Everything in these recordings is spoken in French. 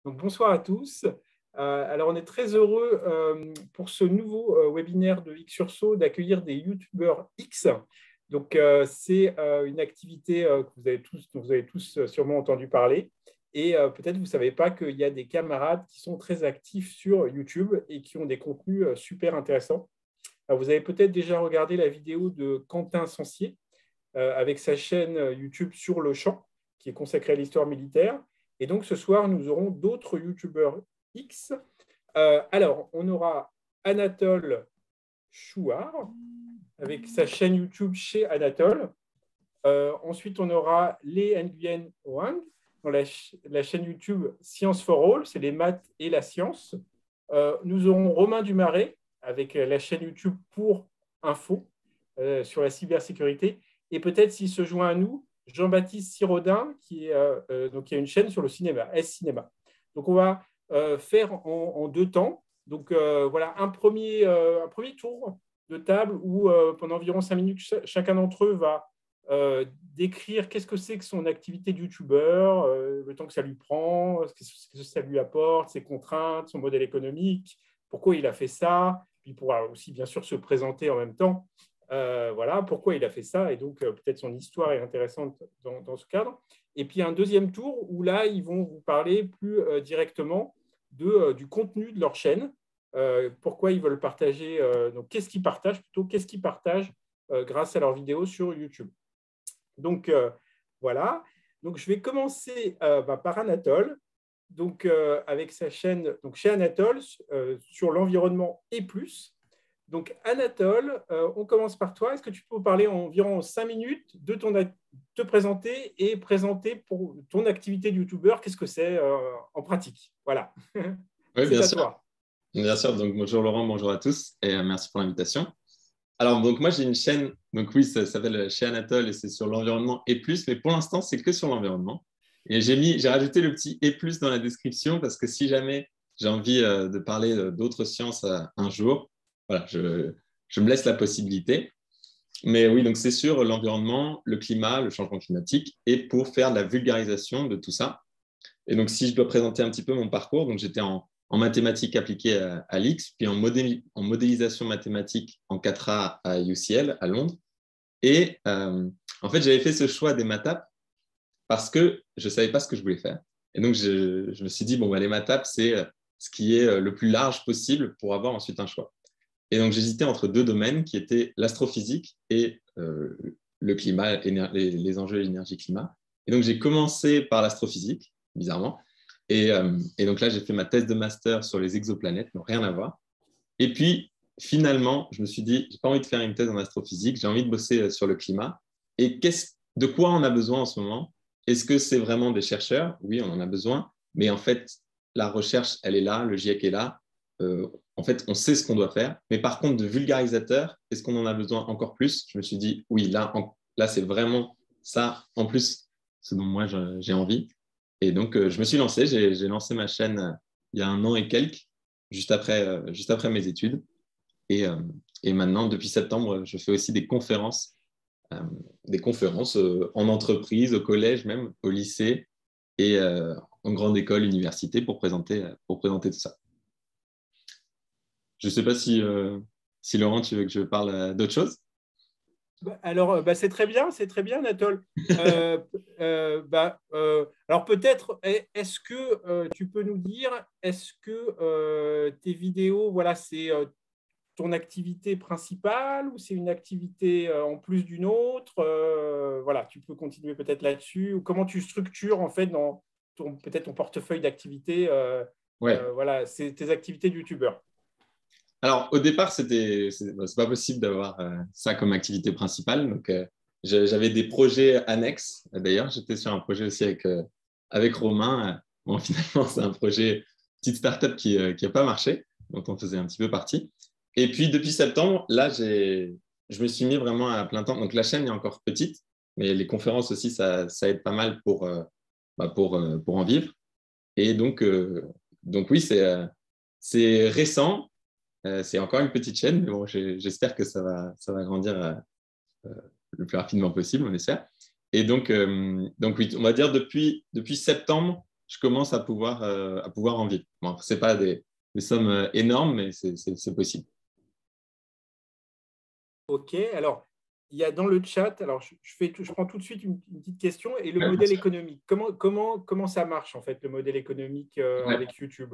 Donc, bonsoir à tous. Alors, on est très heureux pour ce nouveau webinaire de X Urso d'accueillir des YouTubeurs X. Donc, c'est une activité dont vous avez tous sûrement entendu parler. Et peut-être vous ne savez pas qu'il y a des camarades qui sont très actifs sur YouTube et qui ont des contenus super intéressants. Alors, vous avez peut-être déjà regardé la vidéo de Quentin Sancier avec sa chaîne YouTube Sur le Champ, qui est consacrée à l'histoire militaire. Et donc, ce soir, nous aurons d'autres YouTubeurs X. Alors, on aura Anatole Chouard, avec sa chaîne YouTube Chez Anatole. Ensuite, on aura Lê Nguyen Oanh, dans la chaîne YouTube Science for All, c'est les maths et la science. Nous aurons Romain Dumaret, avec la chaîne YouTube Pour Info, sur la cybersécurité. Et peut-être s'il se joint à nous, Jean-Baptiste Sirodin, qui a une chaîne sur le cinéma, S-Cinéma. Donc, on va faire en deux temps. Donc, voilà, un premier tour de table où, pendant environ 5 minutes, chacun d'entre eux va décrire qu'est-ce que c'est que son activité de youtubeur, le temps que ça lui prend, ce que ça lui apporte, ses contraintes, son modèle économique, pourquoi il a fait ça. Puis il pourra aussi, bien sûr, se présenter en même temps. Voilà, pourquoi il a fait ça, et donc peut-être son histoire est intéressante dans ce cadre. Et puis un deuxième tour où là, ils vont vous parler plus directement du contenu de leur chaîne, pourquoi ils veulent partager, donc qu'est-ce qu'ils partagent plutôt, qu'est-ce qu'ils partagent grâce à leurs vidéos sur YouTube. Donc voilà, donc je vais commencer par Anatole, donc avec sa chaîne donc chez Anatole sur l'environnement et plus. Donc, Anatole, on commence par toi. Est-ce que tu peux parler environ 5 minutes de te présenter et présenter pour ton activité de youtubeur, qu'est-ce que c'est en pratique? Voilà. Oui, C'est bien à sûr. toi. Bien sûr. Donc, bonjour Laurent, bonjour à tous et merci pour l'invitation. Alors, donc, moi, j'ai une chaîne, donc oui, ça s'appelle Chez Anatole et c'est sur l'environnement et plus, mais pour l'instant, c'est que sur l'environnement. Et j'ai rajouté le petit et plus dans la description parce que si jamais j'ai envie de parler d'autres sciences un jour, voilà, je me laisse la possibilité. Mais oui, donc c'est sur l'environnement, le climat, le changement climatique et pour faire de la vulgarisation de tout ça. Et donc, si je dois présenter un petit peu mon parcours, donc j'étais en mathématiques appliquées à l'IX, puis en modélisation mathématique en 4A à UCL à Londres. Et en fait, j'avais fait ce choix des maths parce que je ne savais pas ce que je voulais faire. Et donc, je me suis dit, bon, bah, les maths, c'est ce qui est le plus large possible pour avoir ensuite un choix. Et donc, j'hésitais entre deux domaines qui étaient l'astrophysique et le climat, les enjeux énergie-climat. Et donc, j'ai commencé par l'astrophysique, bizarrement. Et donc là, j'ai fait ma thèse de master sur les exoplanètes, donc rien à voir. Et puis, finalement, je me suis dit, j'ai pas envie de faire une thèse en astrophysique, j'ai envie de bosser sur le climat. Et de quoi on a besoin en ce moment? Est-ce que c'est vraiment des chercheurs? Oui, on en a besoin. Mais en fait, la recherche, elle est là, le GIEC est là. En fait, on sait ce qu'on doit faire. Mais par contre, de vulgarisateurs, est-ce qu'on en a besoin encore plus? Je me suis dit, oui, là c'est vraiment ça, en plus, ce dont moi j'ai envie. Et donc, je me suis lancé. J'ai lancé ma chaîne il y a 1 an et quelques, juste après mes études. Et maintenant, depuis septembre, je fais aussi des conférences en entreprise, au collège même, au lycée et en grande école, université pour présenter tout ça. Je ne sais pas si Laurent, tu veux que je parle d'autre chose? Alors, c'est très bien, Anatole. Alors, peut-être, est-ce que tu peux nous dire, est-ce que tes vidéos, voilà, c'est ton activité principale ou c'est une activité en plus d'une autre? Voilà, tu peux continuer peut-être là-dessus. Ou comment tu structures, en fait, dans peut-être ton portefeuille d'activités, Ouais. voilà, c'est tes activités de youtubeur. Alors, au départ, c'est pas possible d'avoir ça comme activité principale. Donc, j'avais des projets annexes. D'ailleurs, j'étais sur un projet aussi avec Romain. Bon, finalement, c'est un projet, petite startup qui n'a pas marché, dont on faisait un petit peu partie. Et puis, depuis septembre, là, je me suis mis vraiment à plein temps. Donc, la chaîne est encore petite, mais les conférences aussi, ça aide pas mal pour en vivre. Et donc oui, c'est récent. C'est encore une petite chaîne, mais bon, j'espère que ça va grandir le plus rapidement possible, on espère. Et donc oui, on va dire depuis septembre, je commence à pouvoir en vivre. Bon, ce n'est pas des sommes énormes, mais c'est possible. OK. Alors, il y a dans le chat, alors je prends tout de suite une petite question, et le Ouais, bien modèle sûr. économique. Comment ça marche, en fait, le modèle économique Ouais. avec YouTube?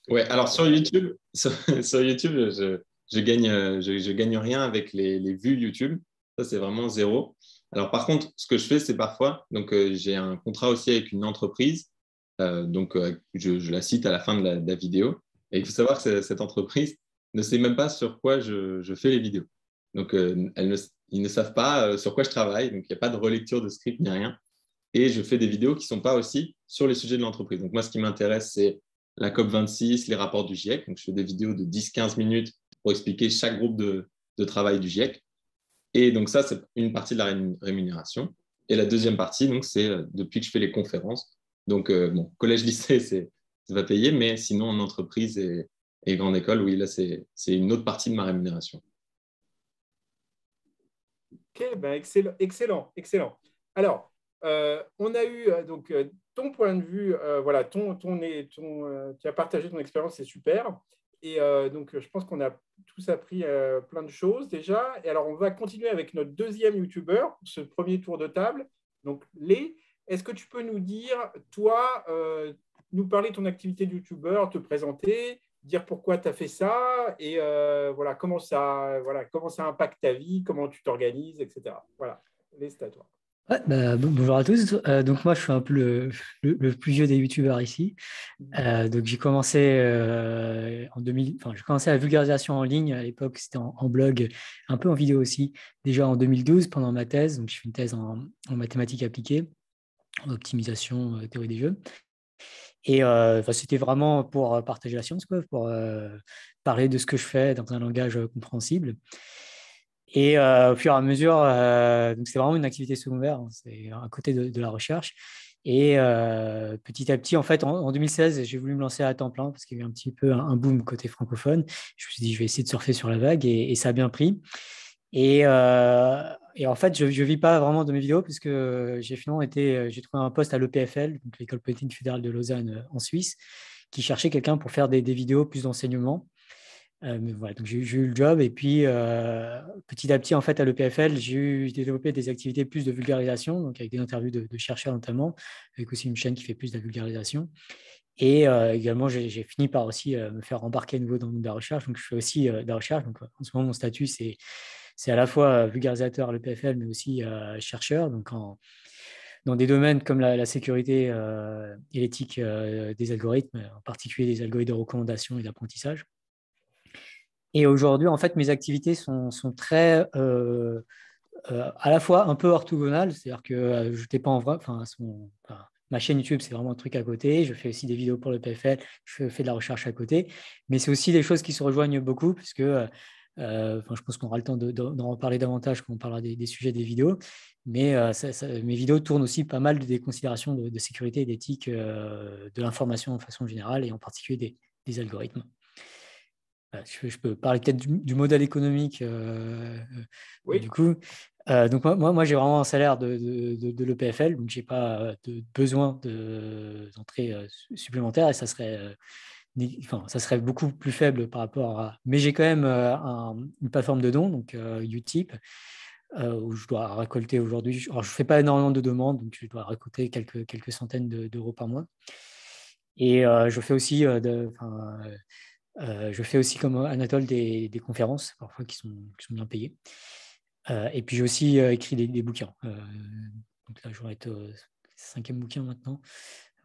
Ouais, alors sur YouTube, sur YouTube, je gagne rien avec les vues YouTube. Ça, c'est vraiment zéro. Alors par contre, ce que je fais, c'est parfois, donc j'ai un contrat aussi avec une entreprise, je la cite à la fin de la vidéo. Et il faut savoir que cette entreprise ne sait même pas sur quoi je fais les vidéos. Donc ils ne savent pas sur quoi je travaille, donc il n'y a pas de relecture de script ni rien. Et je fais des vidéos qui ne sont pas aussi sur les sujets de l'entreprise. Donc moi, ce qui m'intéresse, c'est la COP26, les rapports du GIEC. Donc je fais des vidéos de 10-15 minutes pour expliquer chaque groupe de travail du GIEC. Et donc ça, c'est une partie de la rémunération. Et la deuxième partie, donc, c'est depuis que je fais les conférences. Donc, bon, collège-lycée, c'est pas payé, mais sinon, en entreprise et grande école, oui, là, c'est une autre partie de ma rémunération. OK, ben excellent, excellent, excellent. Alors, on a eu donc ton point de vue, voilà, tu as partagé ton expérience, c'est super. Et donc, je pense qu'on a tous appris plein de choses déjà. Et alors, on va continuer avec notre deuxième YouTuber, ce premier tour de table. Donc, est-ce que tu peux nous dire, toi, nous parler de ton activité de YouTuber, te présenter, dire pourquoi tu as fait ça et comment ça impacte ta vie, comment tu t'organises, etc. Voilà, c'est à toi. Ouais, bonjour à tous. Donc moi, je suis un peu le plus vieux des youtubeurs ici. Donc j'ai commencé en 2000, enfin j'ai commencé la vulgarisation en ligne à l'époque, c'était en blog, un peu en vidéo aussi. Déjà en 2012 pendant ma thèse, donc je fais une thèse en mathématiques appliquées, en optimisation, théorie des jeux. Et c'était vraiment pour partager la science, quoi, pour parler de ce que je fais dans un langage compréhensible. Et au fur et à mesure, donc c'est vraiment une activité secondaire, hein, c'est à côté de la recherche. Et petit à petit, en fait, en 2016, j'ai voulu me lancer à temps plein parce qu'il y a eu un petit peu un boom côté francophone. Je me suis dit, je vais essayer de surfer sur la vague et ça a bien pris. Et en fait, je ne vis pas vraiment de mes vidéos puisque j'ai trouvé un poste à l'EPFL, donc l'École polytechnique fédérale de Lausanne en Suisse, qui cherchait quelqu'un pour faire des vidéos plus d'enseignement. Mais voilà, donc j'ai eu le job et puis petit à petit, en fait, à l'EPFL, j'ai développé des activités plus de vulgarisation, donc avec des interviews de chercheurs notamment, avec aussi une chaîne qui fait plus de la vulgarisation. Et également, j'ai fini par aussi me faire embarquer à nouveau dans le monde de la recherche. Donc, je fais aussi de la recherche. Donc, en ce moment, mon statut, c'est à la fois vulgarisateur à l'EPFL, mais aussi chercheur. Donc, dans des domaines comme la sécurité et l'éthique des algorithmes, en particulier des algorithmes de recommandation et d'apprentissage. Et aujourd'hui, en fait, mes activités sont très à la fois un peu orthogonales, c'est-à-dire que je n'étais pas en vrai, ma chaîne YouTube, c'est vraiment un truc à côté. Je fais aussi des vidéos pour le PFL, je fais de la recherche à côté, mais c'est aussi des choses qui se rejoignent beaucoup, puisque je pense qu'on aura le temps d'en reparler davantage quand on parlera des sujets des vidéos, mais mes vidéos tournent aussi pas mal des considérations de sécurité et d'éthique de l'information de façon générale, et en particulier des algorithmes. Je peux parler peut-être du modèle économique Oui. du coup. Donc moi j'ai vraiment un salaire de l'EPFL, donc je n'ai pas de besoin d'entrée supplémentaire et ça serait beaucoup plus faible par rapport à… Mais j'ai quand même une plateforme de dons, donc Utip, où je dois récolter aujourd'hui. Alors je ne fais pas énormément de demandes, donc je dois récolter quelques centaines d'euros par mois. Et je fais aussi je fais aussi comme Anatole des conférences, parfois qui sont bien payées. Et puis j'ai aussi écrit des bouquins. Donc là, je vais être au 5e bouquin maintenant.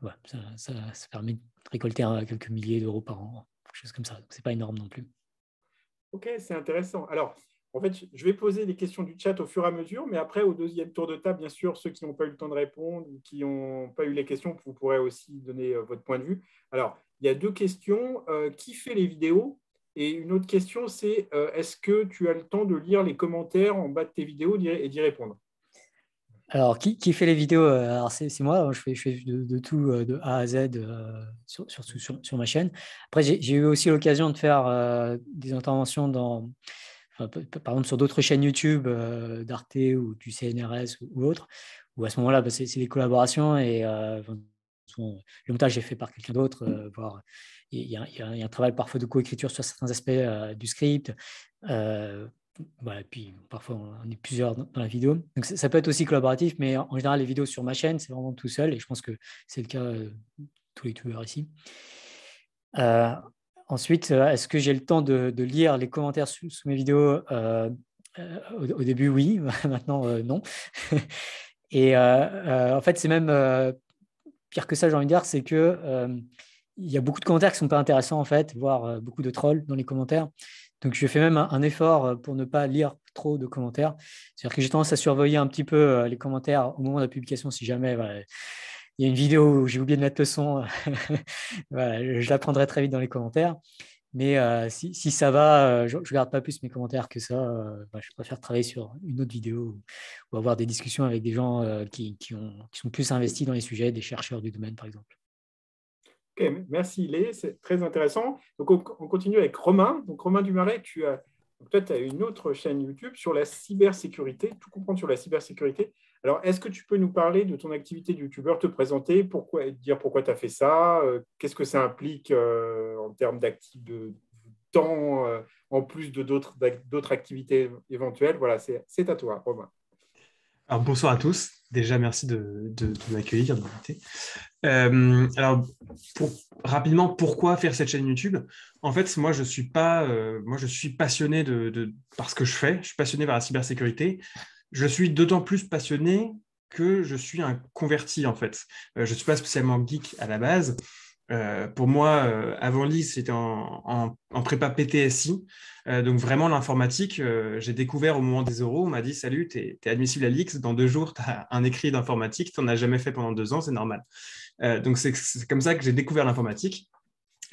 Voilà, ça permet de récolter quelques milliers d'euros par an, quelque chose comme ça. Donc, ce n'est pas énorme non plus. OK, c'est intéressant. Alors, en fait, je vais poser les questions du chat au fur et à mesure, mais après, au deuxième tour de table, bien sûr, ceux qui n'ont pas eu le temps de répondre ou qui n'ont pas eu les questions, vous pourrez aussi donner votre point de vue. Alors, il y a deux questions. Qui fait les vidéos? Et une autre question, c'est est-ce que tu as le temps de lire les commentaires en bas de tes vidéos et d'y répondre? Alors, qui fait les vidéos? Alors, c'est moi, je fais de tout, de A à Z, sur ma chaîne. Après, j'ai eu aussi l'occasion de faire des interventions par exemple, sur d'autres chaînes YouTube, d'Arte ou du CNRS ou autre, où à ce moment-là, c'est des collaborations et souvent, le montage est fait par quelqu'un d'autre, voire il y a un travail parfois de coécriture sur certains aspects du script. Voilà, et puis parfois on est plusieurs dans la vidéo. Donc ça peut être aussi collaboratif, mais en général les vidéos sur ma chaîne, c'est vraiment tout seul, et je pense que c'est le cas de tous les youtubeurs ici. Ensuite, est-ce que j'ai le temps de lire les commentaires sous mes vidéos? Au début, oui. Maintenant, non. Et en fait, c'est même pire que ça, j'ai envie de dire, c'est que il y a beaucoup de commentaires qui ne sont pas intéressants, en fait, voire beaucoup de trolls dans les commentaires. Donc, je fais même un effort pour ne pas lire trop de commentaires. C'est-à-dire que j'ai tendance à surveiller un petit peu les commentaires au moment de la publication, si jamais voilà, il y a une vidéo où j'ai oublié de mettre le son, voilà, je la prendrai très vite dans les commentaires. Mais si ça va, je ne garde pas plus mes commentaires que ça. Je préfère travailler sur une autre vidéo ou avoir des discussions avec des gens qui sont plus investis dans les sujets, des chercheurs du domaine, par exemple. Ok, merci Lé, c'est très intéressant. Donc on continue avec Romain. Donc Romain Dumaret, toi, tu as une autre chaîne YouTube sur la cybersécurité, tout comprendre sur la cybersécurité. Alors, est-ce que tu peux nous parler de ton activité de YouTubeur, te présenter, dire pourquoi tu as fait ça, qu'est-ce que ça implique en termes de temps, en plus de d'autres activités éventuelles? Voilà, c'est à toi, Romain. Alors, bonsoir à tous. Déjà, merci de m'accueillir, de m'inviter. Alors, rapidement, pourquoi faire cette chaîne YouTube? En fait, moi, je suis passionné par ce que je fais. Je suis passionné par la cybersécurité. Je suis d'autant plus passionné que je suis un converti, en fait. Je ne suis pas spécialement geek à la base. Pour moi, avant l'IS, c'était en prépa PTSI. Donc vraiment, l'informatique, j'ai découvert au moment des oraux, on m'a dit « Salut, tu es admissible à l'IX, dans 2 jours, tu as un écrit d'informatique, tu n'en as jamais fait pendant 2 ans, c'est normal. » Donc c'est comme ça que j'ai découvert l'informatique.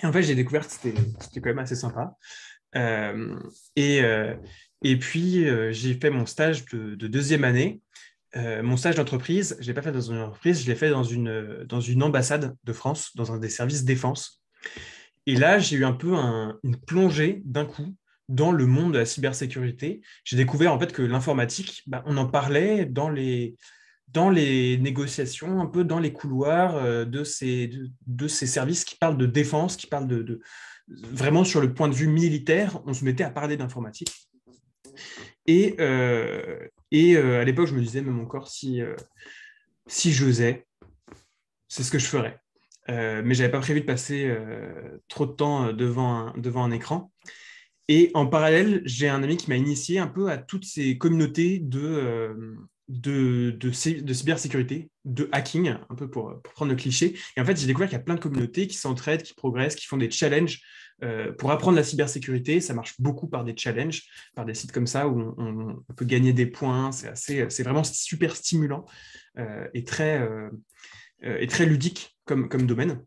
Et en fait, j'ai découvert que c'était quand même assez sympa. Et puis, j'ai fait mon stage de 2e année. Mon stage d'entreprise, je ne l'ai pas fait dans une entreprise, je l'ai fait dans une ambassade de France, dans un des services défense. Et là, j'ai eu un peu une plongée d'un coup dans le monde de la cybersécurité. J'ai découvert en fait que l'informatique, on en parlait dans les négociations, un peu dans les couloirs de ces services qui parlent de défense, qui parlent vraiment sur le point de vue militaire, on se mettait à parler d'informatique. Et à l'époque, je me disais, mais mon corps, si j'osais, c'est ce que je ferais. Mais je n'avais pas prévu de passer trop de temps devant un écran. Et en parallèle, j'ai un ami qui m'a initié un peu à toutes ces communautés de cybersécurité, de hacking, un peu pour prendre le cliché. Et en fait, j'ai découvert qu'il y a plein de communautés qui s'entraident, qui progressent, qui font des challenges pour apprendre la cybersécurité. Ça marche beaucoup par des challenges, par des sites comme ça où on peut gagner des points. C'est vraiment super stimulant et très ludique comme domaine.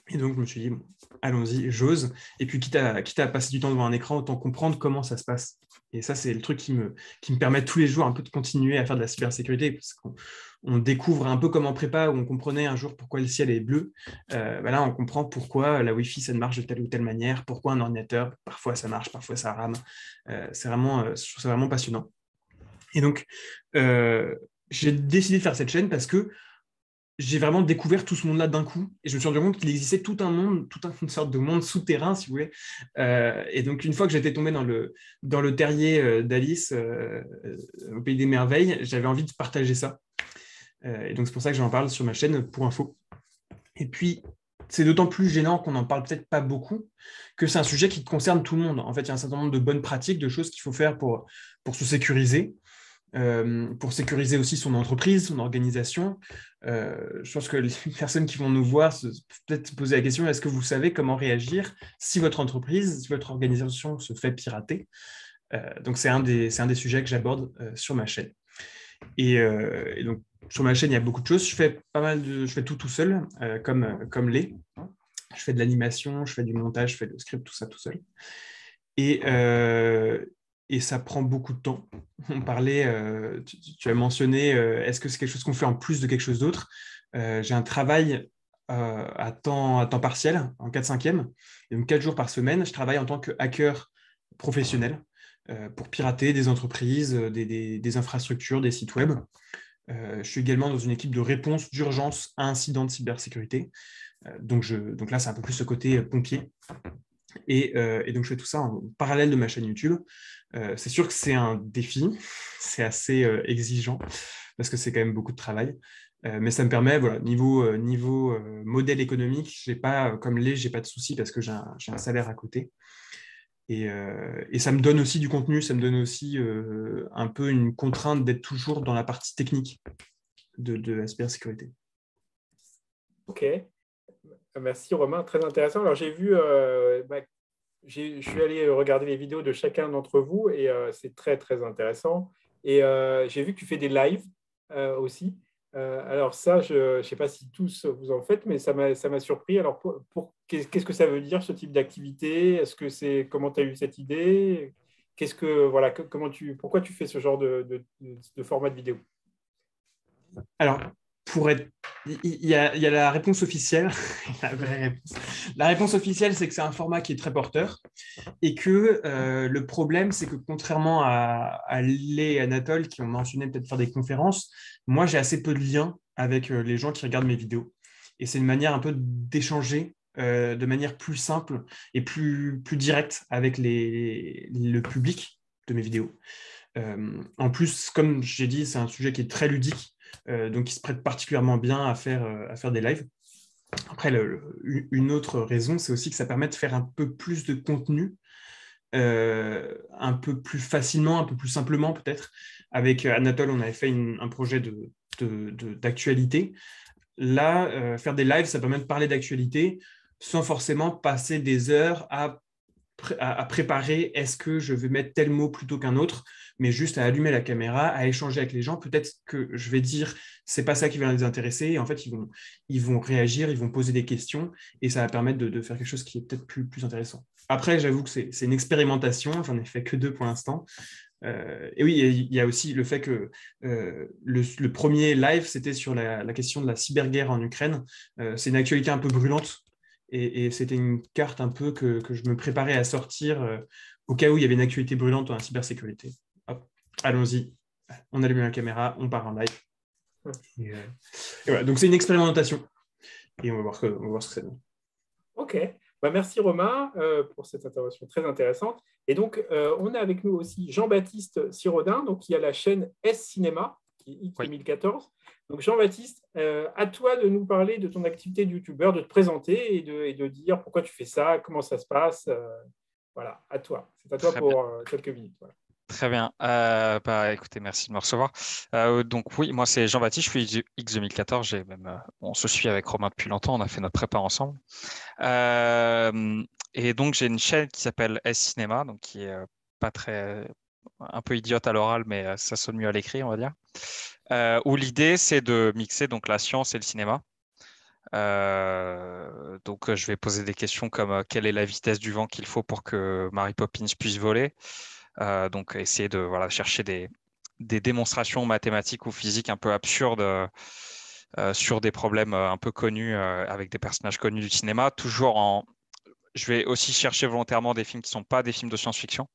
Et donc, je me suis dit, bon, allons-y, j'ose. Et puis, quitte à passer du temps devant un écran, autant comprendre comment ça se passe. Et ça, c'est le truc qui me permet tous les jours un peu de continuer à faire de la cybersécurité, parce qu'on découvre un peu comme en prépa, où on comprenait un jour pourquoi le ciel est bleu. Là, on comprend pourquoi la Wi-Fi, ça ne marche de telle ou telle manière, pourquoi un ordinateur, parfois ça marche, parfois ça rame. Je trouve ça vraiment passionnant. Et donc, j'ai décidé de faire cette chaîne parce que j'ai vraiment découvert tout ce monde-là d'un coup, et je me suis rendu compte qu'il existait tout un monde, une sorte de monde souterrain, si vous voulez. Et donc, une fois que j'étais tombé dans le terrier d'Alice, au Pays des Merveilles, j'avais envie de partager ça. Et donc, c'est pour ça que j'en parle sur ma chaîne pour info. Et puis, c'est d'autant plus gênant qu'on n'en parle peut-être pas beaucoup, que c'est un sujet qui concerne tout le monde. En fait, il y a un certain nombre de bonnes pratiques, de choses qu'il faut faire pour se sécuriser. Pour sécuriser aussi son entreprise, son organisation. Je pense que les personnes qui vont nous voir peut-être se poser la question, est-ce que vous savez comment réagir si votre entreprise, si votre organisation se fait pirater? Donc, c'est un des sujets que j'aborde sur ma chaîne. Et donc, sur ma chaîne, il y a beaucoup de choses. Je fais tout seul, comme Lé. Je fais de l'animation, je fais du montage, je fais le script, tout ça tout seul. Et ça prend beaucoup de temps. On parlait, tu as mentionné, est-ce que c'est quelque chose qu'on fait en plus de quelque chose d'autre? J'ai un travail à temps partiel, en 4/5e, et donc 4 jours par semaine, je travaille en tant que hacker professionnel pour pirater des entreprises, des infrastructures, des sites web. Je suis également dans une équipe de réponse d'urgence à incidents de cybersécurité. Donc là, c'est un peu plus ce côté pompier. Et donc, je fais tout ça en parallèle de ma chaîne YouTube. C'est sûr que c'est un défi, c'est assez exigeant parce que c'est quand même beaucoup de travail. Mais ça me permet, voilà, niveau modèle économique, j'ai pas, comme j'ai pas de soucis parce que j'ai un salaire à côté. Et ça me donne aussi du contenu, ça me donne aussi un peu une contrainte d'être toujours dans la partie technique de la cybersécurité. Ok, merci Romain, très intéressant. Alors j'ai vu, je suis allé regarder les vidéos de chacun d'entre vous et c'est très très intéressant. Et j'ai vu que tu fais des lives aussi. Alors ça, je ne sais pas si tous vous en faites, mais ça m'a surpris. Alors qu'est-ce que ça veut dire ce type d'activité? Est-ce que comment tu as eu cette idée? Voilà, pourquoi tu fais ce genre de format de vidéo? Alors, il y a la réponse officielle, la vraie réponse. La réponse officielle, c'est que c'est un format qui est très porteur et que le problème, c'est que contrairement à Lé et Anatole qui ont mentionné peut-être faire des conférences, moi, j'ai assez peu de liens avec les gens qui regardent mes vidéos. Et c'est une manière un peu d'échanger de manière plus simple et plus directe avec le public de mes vidéos. En plus, comme j'ai dit, c'est un sujet qui est très ludique. Donc, il se prête particulièrement bien à faire des lives. Après, une autre raison, c'est aussi que ça permet de faire un peu plus de contenu, un peu plus facilement, un peu plus simplement peut-être. Avec Anatole, on avait fait un projet d'actualité. Là, faire des lives, ça permet de parler d'actualité sans forcément passer des heures à préparer est-ce que je vais mettre tel mot plutôt qu'un autre, mais juste à allumer la caméra, à échanger avec les gens. Peut-être que je vais dire c'est pas ça qui va les intéresser, et en fait ils vont réagir, ils vont poser des questions, et ça va permettre de faire quelque chose qui est peut-être plus intéressant. Après, j'avoue que c'est une expérimentation, j'en ai fait que 2 pour l'instant. Et oui, il y a aussi le fait que le premier live, c'était sur la question de la cyberguerre en Ukraine. C'est une actualité un peu brûlante. Et c'était une carte un peu que je me préparais à sortir au cas où il y avait une actualité brûlante en cybersécurité. Hop, allons-y, on allume la caméra, on part en live. Et voilà. Donc c'est une expérimentation. Et on va voir ce que ça donne. Ok, merci Romain pour cette intervention très intéressante. Et donc, on a avec nous aussi Jean-Baptiste Sirodin, donc, qui a la chaîne S Cinéma, qui est X 2014. Donc, Jean-Baptiste, à toi de nous parler de ton activité de youtubeur, de te présenter et de dire pourquoi tu fais ça, comment ça se passe. Voilà, à toi. C'est à toi pour quelques minutes. Voilà. Très bien. Écoutez, merci de me recevoir. Donc oui, moi c'est Jean-Baptiste, je suis X 2014. On se suit avec Romain depuis longtemps, on a fait notre prépa ensemble. Et donc j'ai une chaîne qui s'appelle S Cinéma, donc qui est pas très, un peu idiote à l'oral, mais ça sonne mieux à l'écrit, on va dire. Où l'idée c'est de mixer donc la science et le cinéma. Donc je vais poser des questions comme quelle est la vitesse du vent qu'il faut pour que Mary Poppins puisse voler. Donc essayer de chercher des démonstrations mathématiques ou physiques un peu absurdes sur des problèmes un peu connus avec des personnages connus du cinéma. Je vais aussi chercher volontairement des films qui ne sont pas des films de science-fiction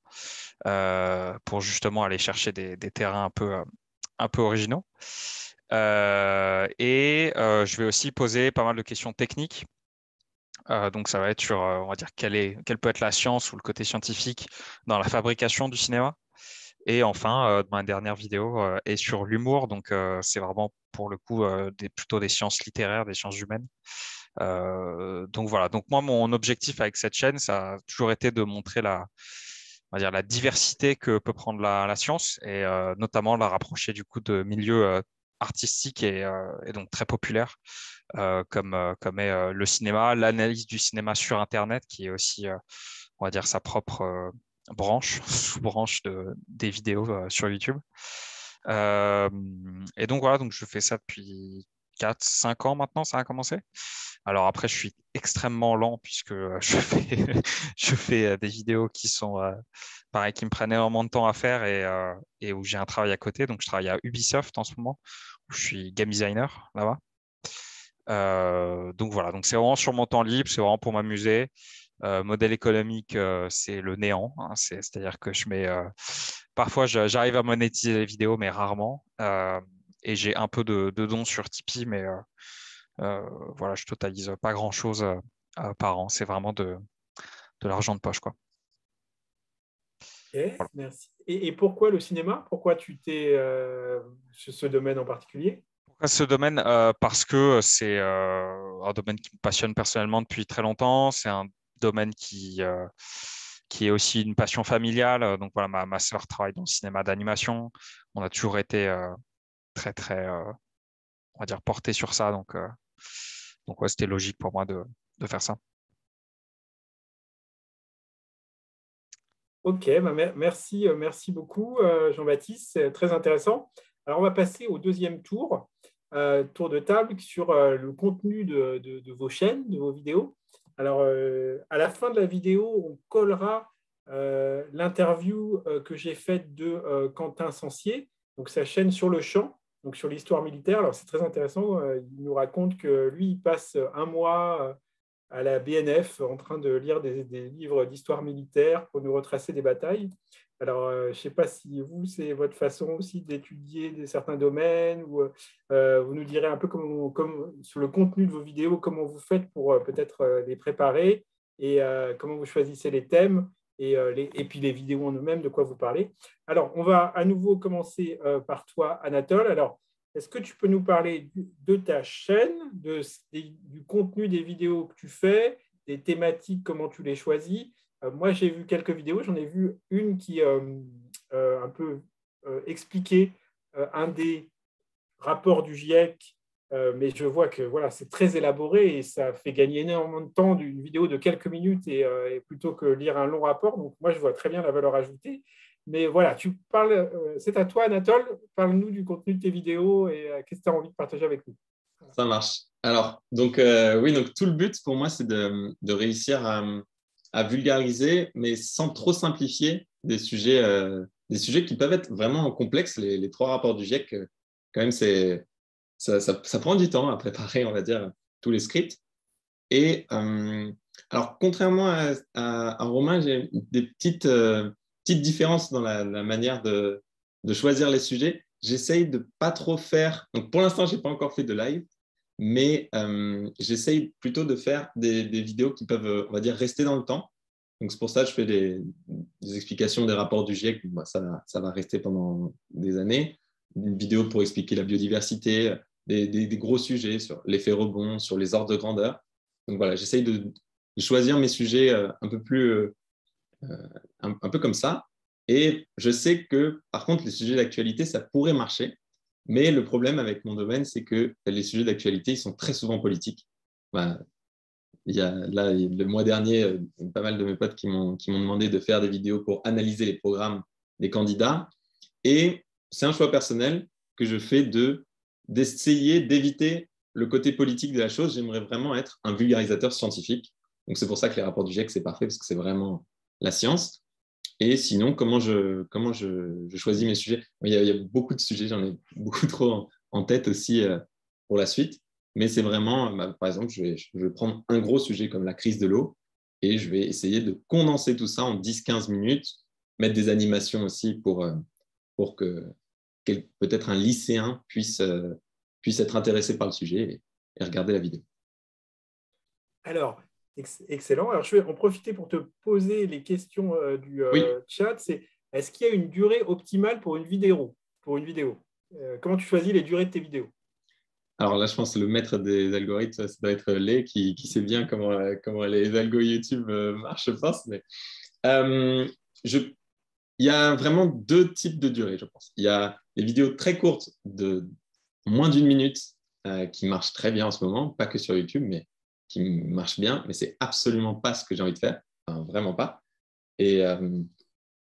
pour justement aller chercher des terrains un peu originaux. Je vais aussi poser pas mal de questions techniques. Donc ça va être sur, on va dire, quelle peut être la science ou le côté scientifique dans la fabrication du cinéma. Et enfin, ma dernière vidéo est sur l'humour. Donc c'est vraiment pour le coup plutôt des sciences littéraires, des sciences humaines. Donc voilà. Donc moi, mon objectif avec cette chaîne, ça a toujours été de montrer on va dire, la diversité que peut prendre la science et notamment la rapprocher du coup de milieux artistiques et donc très populaires. Comme est le cinéma, l'analyse du cinéma sur Internet, qui est aussi, on va dire, sa propre branche, sous-branche des vidéos sur YouTube. Et donc voilà, donc je fais ça depuis 4-5 ans maintenant, ça a commencé. Alors après, je suis extrêmement lent puisque je fais des vidéos qui sont, pareil, qui me prennent énormément de temps à faire et où j'ai un travail à côté. Donc je travaille à Ubisoft en ce moment, où je suis game designer là-bas. Donc voilà, donc c'est vraiment sur mon temps libre, c'est vraiment pour m'amuser. Modèle économique, c'est le néant, hein, c'est-à-dire que parfois j'arrive à monétiser les vidéos, mais rarement. et j'ai un peu de dons sur Tipeee, mais voilà, je totalise pas grand-chose par an. C'est vraiment de l'argent de poche, quoi. Ok, Voilà. merci. Et pourquoi le cinéma? Pourquoi tu t'es sur ce domaine en particulier? Pourquoi ce domaine? Parce que c'est un domaine qui me passionne personnellement depuis très longtemps. C'est un domaine qui est aussi une passion familiale. Donc voilà, ma sœur travaille dans le cinéma d'animation. On a toujours été très, très, on va dire, porté sur ça. Donc ouais, c'était logique pour moi de faire ça. Ok, bah, merci, merci beaucoup, Jean-Baptiste, c'est très intéressant. Alors, on va passer au deuxième tour, tour de table sur le contenu de vos chaînes, de vos vidéos. Alors, à la fin de la vidéo, on collera l'interview que j'ai faite de Quentin Sancier, donc sa chaîne Sur le champ, donc sur l'histoire militaire. Alors, c'est très intéressant. Il nous raconte que lui, il passe un mois à la BNF en train de lire des livres d'histoire militaire pour nous retracer des batailles. Alors, je ne sais pas si vous, c'est votre façon aussi d'étudier certains domaines ou vous nous direz un peu sur le contenu de vos vidéos, comment vous faites pour peut-être les préparer et comment vous choisissez les thèmes et puis les vidéos en eux-mêmes, de quoi vous parlez. Alors, on va à nouveau commencer par toi, Anatole. Alors, est-ce que tu peux nous parler de ta chaîne, du contenu des vidéos que tu fais, des thématiques, comment tu les choisis? Moi, j'ai vu quelques vidéos. J'en ai vu une qui un peu expliquait un des rapports du GIEC, mais je vois que voilà, c'est très élaboré et ça fait gagner énormément de temps d'une vidéo de quelques minutes et plutôt que lire un long rapport. Donc, moi, je vois très bien la valeur ajoutée. Mais voilà, tu parles, c'est à toi, Anatole. Parle-nous du contenu de tes vidéos et qu'est-ce que tu as envie de partager avec nous. Ça marche. Alors, donc, oui, donc tout le but pour moi, c'est de réussir à vulgariser, mais sans trop simplifier des sujets qui peuvent être vraiment complexes. Les trois rapports du GIEC, quand même, ça prend du temps à préparer, on va dire, tous les scripts. Et alors, contrairement à Romain, j'ai des petites différences dans la manière de choisir les sujets. J'essaye de pas trop faire. Donc, pour l'instant, je n'ai pas encore fait de live, mais j'essaye plutôt de faire des vidéos qui peuvent, on va dire, rester dans le temps. Donc, c'est pour ça que je fais des explications des rapports du GIEC. Bah, ça va rester pendant des années. Une vidéo pour expliquer la biodiversité, des gros sujets sur l'effet rebond, sur les ordres de grandeur. Donc voilà, j'essaye de choisir mes sujets un peu plus, un peu comme ça. Et je sais que, par contre, les sujets d'actualité, ça pourrait marcher. Mais le problème avec mon domaine, c'est que les sujets d'actualité, ils sont très souvent politiques. Là, le mois dernier, pas mal de mes potes qui m'ont demandé de faire des vidéos pour analyser les programmes des candidats. Et c'est un choix personnel que je fais d'essayer d'éviter le côté politique de la chose. J'aimerais vraiment être un vulgarisateur scientifique. Donc, c'est pour ça que les rapports du GIEC, c'est parfait, parce que c'est vraiment la science. Et sinon, comment je choisis mes sujets? Il y a beaucoup de sujets, j'en ai beaucoup trop en tête aussi pour la suite. Mais c'est vraiment, par exemple, je vais prendre un gros sujet comme la crise de l'eau et je vais essayer de condenser tout ça en 10-15 minutes, mettre des animations aussi pour que peut-être un lycéen puisse être intéressé par le sujet et regarder la vidéo. Alors, excellent. Alors, je vais en profiter pour te poser les questions du chat. Est-ce qu'il y a une durée optimale pour une vidéo? Comment tu choisis les durées de tes vidéos? Alors là, je pense que le maître des algorithmes, ça doit être Lé qui sait bien comment les algos YouTube marchent, je pense. Mais, il y a vraiment deux types de durées, je pense. Il y a les vidéos très courtes de moins d'une minute qui marchent très bien en ce moment, pas que sur YouTube, mais qui marchent bien. Mais c'est absolument pas ce que j'ai envie de faire, enfin, vraiment pas. Et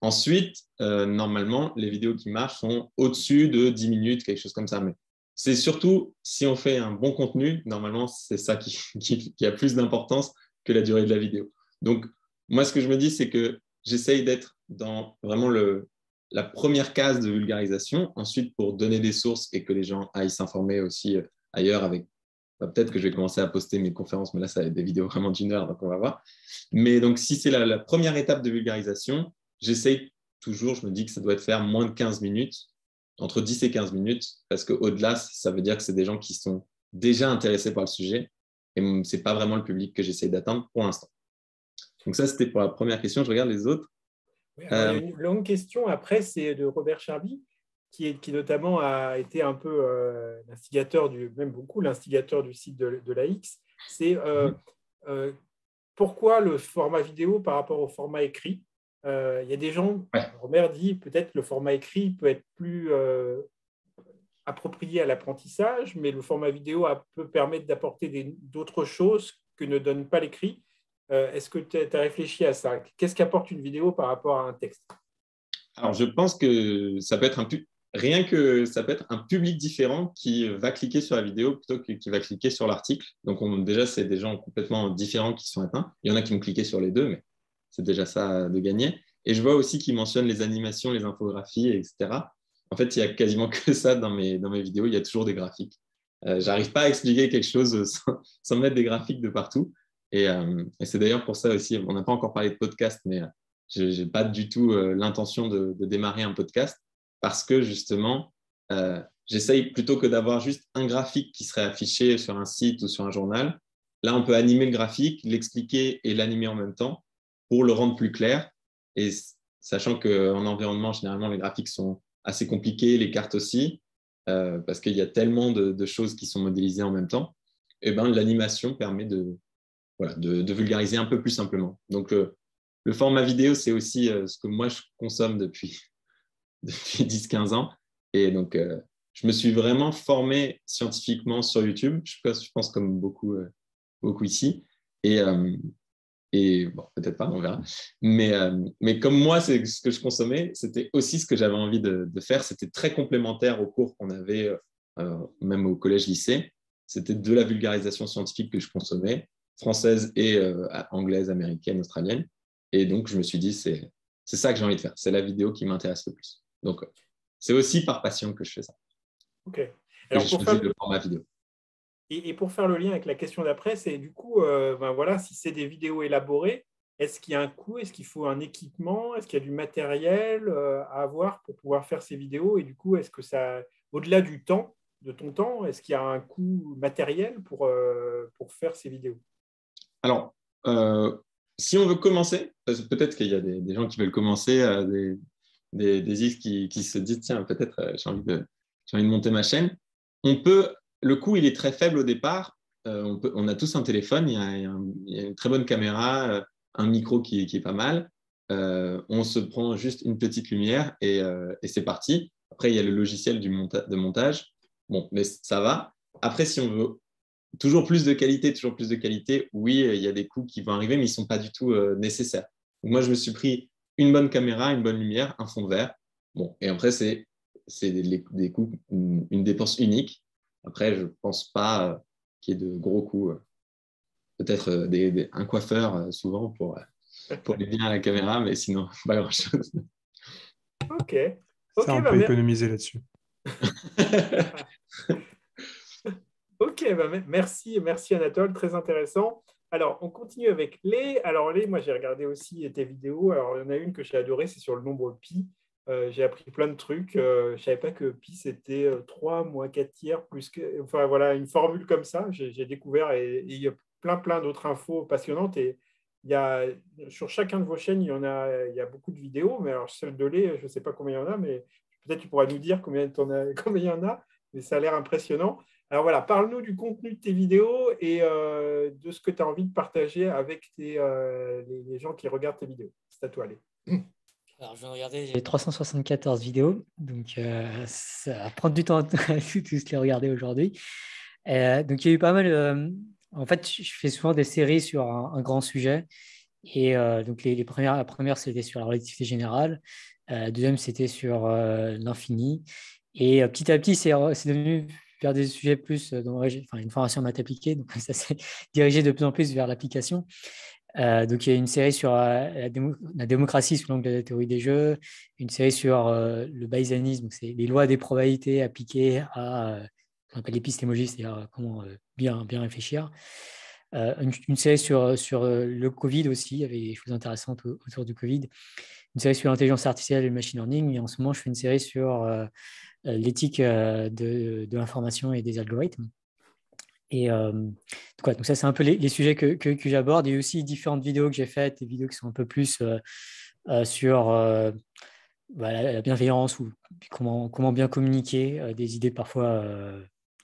ensuite, normalement, les vidéos qui marchent sont au-dessus de 10 minutes, quelque chose comme ça. Mais c'est surtout, si on fait un bon contenu, normalement, c'est ça qui a plus d'importance que la durée de la vidéo. Donc, moi, ce que je me dis, c'est que j'essaye d'être dans vraiment la première case de vulgarisation. Ensuite, pour donner des sources et que les gens aillent s'informer aussi ailleurs avec... peut-être que je vais commencer à poster mes conférences, mais là, ça va être des vidéos vraiment d'une heure, donc on va voir. Mais donc, si c'est la première étape de vulgarisation, j'essaye toujours, je me dis que ça doit être faire moins de 15 minutes entre 10 et 15 minutes, parce qu'au-delà, ça veut dire que c'est des gens qui sont déjà intéressés par le sujet, et ce n'est pas vraiment le public que j'essaie d'atteindre pour l'instant. Donc ça, c'était pour la première question. Je regarde les autres. Oui, alors, il y a une longue question après, c'est de Robert Charby, qui notamment a été un peu l'instigateur, même beaucoup l'instigateur du site de la X. C'est pourquoi le format vidéo par rapport au format écrit. Il y a des gens, Robert dit peut-être le format écrit peut être plus approprié à l'apprentissage, mais le format vidéo peut permettre d'apporter d'autres choses que ne donne pas l'écrit. Est-ce que tu as réfléchi à ça? Qu'est-ce qu'apporte une vidéo par rapport à un texte? Alors, je pense que ça peut être rien que ça peut être un public différent qui va cliquer sur la vidéo plutôt que qui va cliquer sur l'article. Donc, déjà, c'est des gens complètement différents qui sont atteints. Il y en a qui vont cliquer sur les deux, mais c'est déjà ça de gagner. Et je vois aussi qu'ils mentionnent les animations, les infographies, etc. En fait, il n'y a quasiment que ça dans mes vidéos. Il y a toujours des graphiques. Je n'arrive pas à expliquer quelque chose sans mettre des graphiques de partout. Et c'est d'ailleurs pour ça aussi, on n'a pas encore parlé de podcast, mais je n'ai pas du tout l'intention de démarrer un podcast parce que justement, j'essaye plutôt que d'avoir juste un graphique qui serait affiché sur un site ou sur un journal. Là, on peut animer le graphique, l'expliquer et l'animer en même temps pour le rendre plus clair. Et sachant qu'en environnement, généralement, les graphiques sont assez compliqués, les cartes aussi, parce qu'il y a tellement de choses qui sont modélisées en même temps. Et ben, l'animation permet de vulgariser un peu plus simplement. Donc, le format vidéo, c'est aussi ce que moi, je consomme depuis 10-15 ans. Et donc, je me suis vraiment formé scientifiquement sur YouTube, je pense comme beaucoup ici. Et bon, peut-être pas, on verra. Mais comme moi, c'est ce que je consommais, c'était aussi ce que j'avais envie de faire. C'était très complémentaire aux cours qu'on avait, même au collège-lycée. C'était de la vulgarisation scientifique que je consommais, française et anglaise, américaine, australienne. Et donc, je me suis dit, c'est ça que j'ai envie de faire. C'est la vidéo qui m'intéresse le plus. Donc, c'est aussi par passion que je fais ça. OK. Alors, j'ai choisi le format vidéo. Et pour faire le lien avec la question d'après, c'est du coup, voilà, si c'est des vidéos élaborées, est-ce qu'il y a un coût? Est-ce qu'il faut un équipement? Est-ce qu'il y a du matériel à avoir pour pouvoir faire ces vidéos? Et du coup, est-ce que ça, au-delà du temps, de ton temps, est-ce qu'il y a un coût matériel pour faire ces vidéos? Alors, si on veut commencer, parce que peut-être qu'il y a des gens qui veulent commencer, des X qui se disent, tiens, peut-être j'ai envie de monter ma chaîne. Le coût, il est très faible au départ. On a tous un téléphone, il y a une très bonne caméra, un micro qui est pas mal. On se prend juste une petite lumière et c'est parti. Après, il y a le logiciel de montage. Bon, mais ça va. Après, si on veut toujours plus de qualité, oui, il y a des coûts qui vont arriver, mais ils ne sont pas du tout nécessaires. Donc, moi, je me suis pris une bonne caméra, une bonne lumière, un fond vert. Bon, et après, c'est des coûts, une dépense unique. Après, je ne pense pas qu'il y ait de gros coûts. Peut-être un coiffeur, souvent, pour aller bien à la caméra, mais sinon, pas grand-chose. OK. Ça, on peut économiser là-dessus. OK, merci Anatole, très intéressant. Alors, on continue avec les. Alors, moi, j'ai regardé aussi tes vidéos. Alors, il y en a une que j'ai adorée, c'est sur le nombre pi. J'ai appris plein de trucs. Je ne savais pas que pi, c'était 3 moins 4 tiers plus que. Enfin, voilà, une formule comme ça. J'ai découvert et il y a plein d'autres infos passionnantes. Et sur chacun de vos chaînes, il y a beaucoup de vidéos. Mais alors, celle de Lé, je ne sais pas combien il y en a, mais peut-être tu pourras nous dire combien il y en a. Mais ça a l'air impressionnant. Alors voilà, parle-nous du contenu de tes vidéos et de ce que tu as envie de partager avec les gens qui regardent tes vidéos. C'est à toi, allez. Alors, je viens de regarder, j'ai 374 vidéos, donc ça va prendre du temps à tous les regarder aujourd'hui. Donc, il y a eu pas mal. En fait, je fais souvent des séries sur un grand sujet. Et donc, la première, c'était sur la relativité générale. La deuxième, c'était sur l'infini. Et petit à petit, c'est devenu vers des sujets plus une formation maths appliquée. Donc, ça s'est dirigé de plus en plus vers l'application. Donc, il y a une série sur la démocratie sous l'angle de la théorie des jeux, une série sur le bayésianisme, donc c'est les lois des probabilités appliquées à ce qu'on appelle l'épistémologie, c'est-à-dire comment bien réfléchir. Une série sur le Covid aussi, il y avait des choses intéressantes autour du Covid. Une série sur l'intelligence artificielle et le machine learning. Et en ce moment, je fais une série sur l'éthique de l'information et des algorithmes. Et donc ça, c'est un peu les sujets que j'aborde. Il y a aussi différentes vidéos que j'ai faites, des vidéos qui sont un peu plus sur la bienveillance ou comment bien communiquer, des idées parfois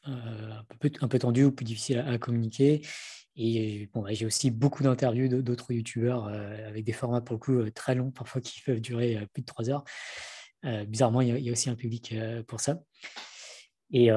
un peu tendues ou plus difficiles à communiquer. Et bon, j'ai aussi beaucoup d'interviews d'autres youtubeurs avec des formats pour le coup très longs, parfois qui peuvent durer plus de 3 heures. Bizarrement, il y a aussi un public pour ça. Et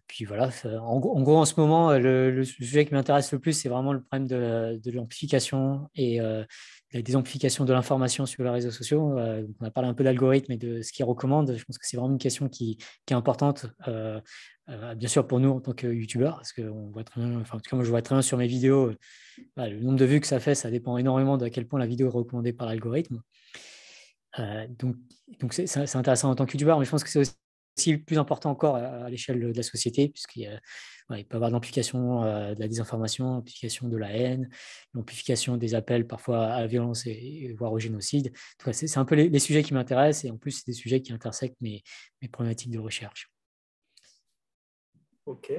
puis voilà, en gros, en ce moment, le sujet qui m'intéresse le plus, c'est vraiment le problème de l'amplification et la désamplification de l'information sur les réseaux sociaux. On a parlé un peu d'algorithmes et de ce qu'ils recommandent. Je pense que c'est vraiment une question qui est importante, bien sûr pour nous en tant que youtubeurs, parce qu'on voit très bien, enfin, en tout cas, moi je vois très bien sur mes vidéos, le nombre de vues que ça fait, ça dépend énormément de à quel point la vidéo est recommandée par l'algorithme. Donc c'est intéressant en tant que youtubeur, mais je pense que c'est aussi plus important encore à l'échelle de la société, puisqu'il peut y avoir l'amplification de la désinformation, l'amplification de la haine, l'amplification des appels parfois à la violence et voire au génocide. C'est un peu les sujets qui m'intéressent, et en plus, c'est des sujets qui intersectent mes problématiques de recherche. Ok,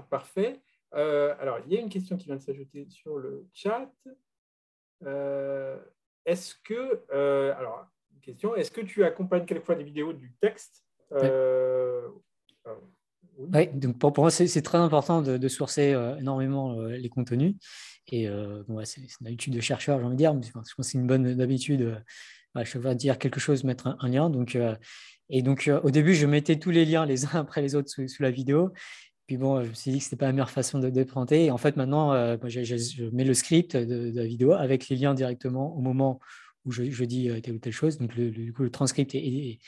parfait. Alors, il y a une question qui vient de s'ajouter sur le chat. Est-ce que tu accompagnes quelquefois des vidéos du texte? Oui, donc pour moi, c'est très important de sourcer énormément les contenus. Et c'est une habitude de chercheur, j'ai envie de dire, mais je pense que c'est une bonne habitude. À chaque fois dire quelque chose, mettre un lien. Donc, au début, je mettais tous les liens les uns après les autres sous la vidéo. Puis bon, je me suis dit que ce n'était pas la meilleure façon de présenter. Et en fait, maintenant, je mets le script de la vidéo avec les liens directement au moment où je dis telle ou telle chose. Donc, du coup, le transcript est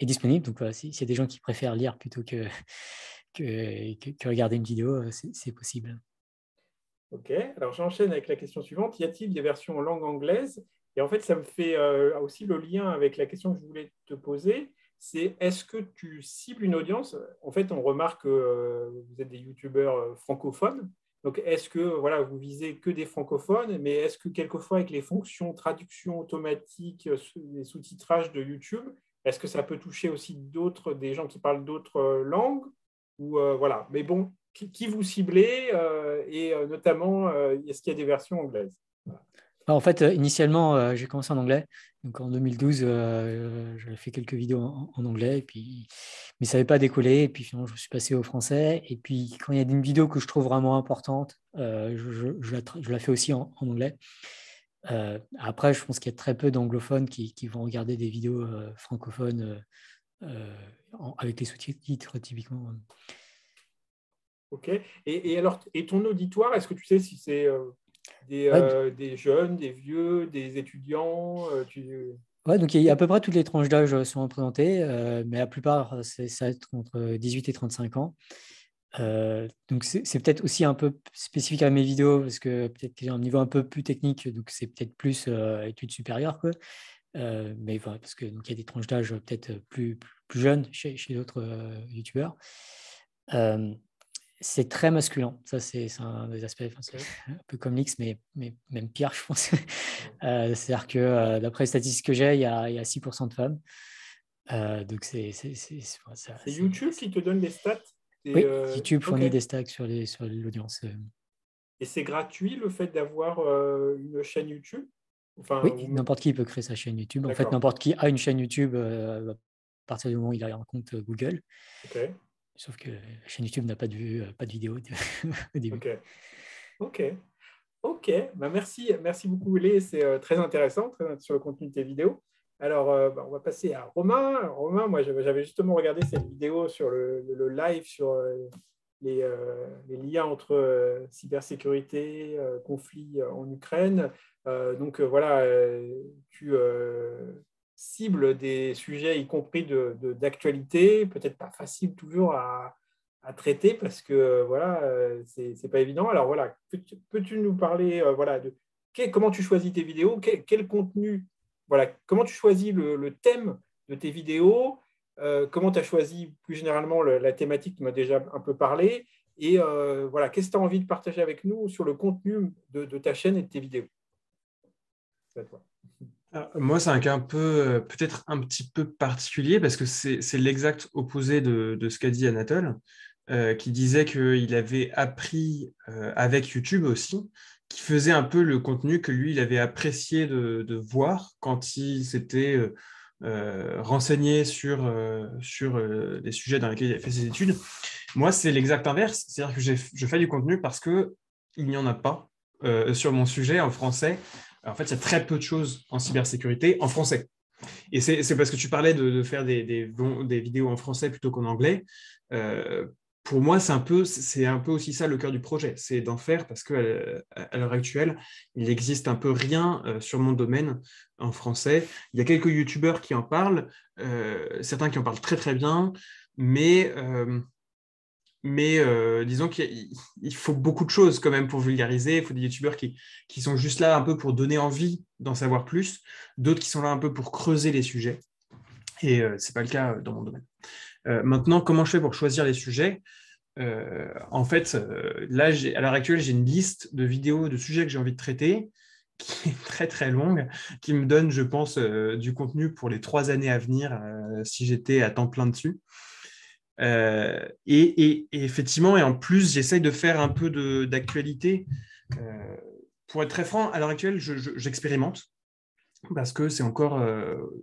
disponible. Donc, voilà, s'il y a des gens qui préfèrent lire plutôt que regarder une vidéo, c'est possible. Ok, alors j'enchaîne avec la question suivante. Y a-t-il des versions en langue anglaise? Et en fait, ça me fait aussi le lien avec la question que je voulais te poser. C'est est-ce que tu cibles une audience? En fait, on remarque que vous êtes des youtubeurs francophones. Donc, est-ce que vous visez que des francophones? Mais est-ce que quelquefois, avec les fonctions traduction automatique, les sous-titrages de YouTube, est-ce que ça peut toucher aussi des gens qui parlent d'autres langues? Ou voilà. Mais bon, qui vous ciblez et notamment, est-ce qu'il y a des versions anglaises? En fait, initialement, j'ai commencé en anglais. Donc en 2012, j'avais fait quelques vidéos en anglais, mais ça n'avait pas décollé. Et puis finalement, je suis passé au français. Et puis quand il y a une vidéo que je trouve vraiment importante, je la fais aussi en anglais. Après, je pense qu'il y a très peu d'anglophones qui vont regarder des vidéos francophones avec les sous-titres typiquement. Ok. Et ton auditoire, est-ce que tu sais si c'est des jeunes, des vieux, des étudiants Donc il y a à peu près toutes les tranches d'âge sont représentées, mais la plupart, ça va être entre 18 et 35 ans. Donc c'est peut-être aussi un peu spécifique à mes vidéos, parce que peut-être qu'il y a un niveau un peu plus technique, donc c'est peut-être plus études supérieures, quoi. Mais voilà, parce que donc, il y a des tranches d'âge peut-être plus jeunes chez d'autres youtubeurs. C'est très masculin. Ça, c'est un des aspects, c'est un peu comme l'X, mais même pire, je pense. C'est-à-dire que d'après les statistiques que j'ai, il y a 6% de femmes. Donc, c'est YouTube qui te donne les stats? Oui, YouTube fournit des stats sur l'audience. Et c'est gratuit le fait d'avoir une chaîne YouTube? Oui, n'importe qui peut créer sa chaîne YouTube. En fait, n'importe qui a une chaîne YouTube à partir du moment où il a un compte Google. Okay. Sauf que la chaîne YouTube n'a pas de vue, pas de vidéo au début. Ok. Bah, merci beaucoup, Lé. C'est très intéressant sur le contenu de tes vidéos. Alors, on va passer à Romain. Romain, moi, j'avais justement regardé cette vidéo sur le live sur les liens entre cybersécurité, conflit en Ukraine. Donc, tu cibles des sujets, y compris d'actualité, peut-être pas facile toujours à traiter parce que c'est pas évident. Alors voilà, peux-tu nous parler comment tu choisis tes vidéos, quel contenu, comment tu choisis le thème de tes vidéos, comment tu as choisi plus généralement la thématique, tu m'as déjà un peu parlé, et qu'est-ce que tu as envie de partager avec nous sur le contenu de ta chaîne et de tes vidéos? C'est à toi. Alors, moi, c'est un cas peut-être un petit peu particulier parce que c'est l'exact opposé de ce qu'a dit Anatole, qui disait qu'il avait appris avec YouTube aussi, qui faisait un peu le contenu que lui, il avait apprécié de voir quand il s'était renseigné sur les sujets dans lesquels il a fait ses études. Moi, c'est l'exact inverse, c'est-à-dire que je fais du contenu parce qu'il n'y en a pas sur mon sujet en français. En fait, il y a très peu de choses en cybersécurité en français. Et c'est parce que tu parlais de faire des vidéos en français plutôt qu'en anglais. Pour moi, c'est un peu aussi ça le cœur du projet, c'est d'en faire parce qu'à l'heure actuelle, il n'existe un peu rien sur mon domaine en français. Il y a quelques youtubeurs qui en parlent, certains qui en parlent très très bien, mais disons qu'il faut beaucoup de choses quand même pour vulgariser. Il faut des youtubeurs qui sont juste là un peu pour donner envie d'en savoir plus, d'autres qui sont là un peu pour creuser les sujets. Et ce n'est pas le cas dans mon domaine. Maintenant, comment je fais pour choisir les sujets ? En fait, là, à l'heure actuelle, j'ai une liste de vidéos, de sujets que j'ai envie de traiter, qui est très très longue, qui me donne, je pense, du contenu pour les 3 années à venir, si j'étais à temps plein dessus. Et effectivement, et en plus, j'essaye de faire un peu d'actualité. Pour être très franc, à l'heure actuelle, j'expérimente parce que c'est encore...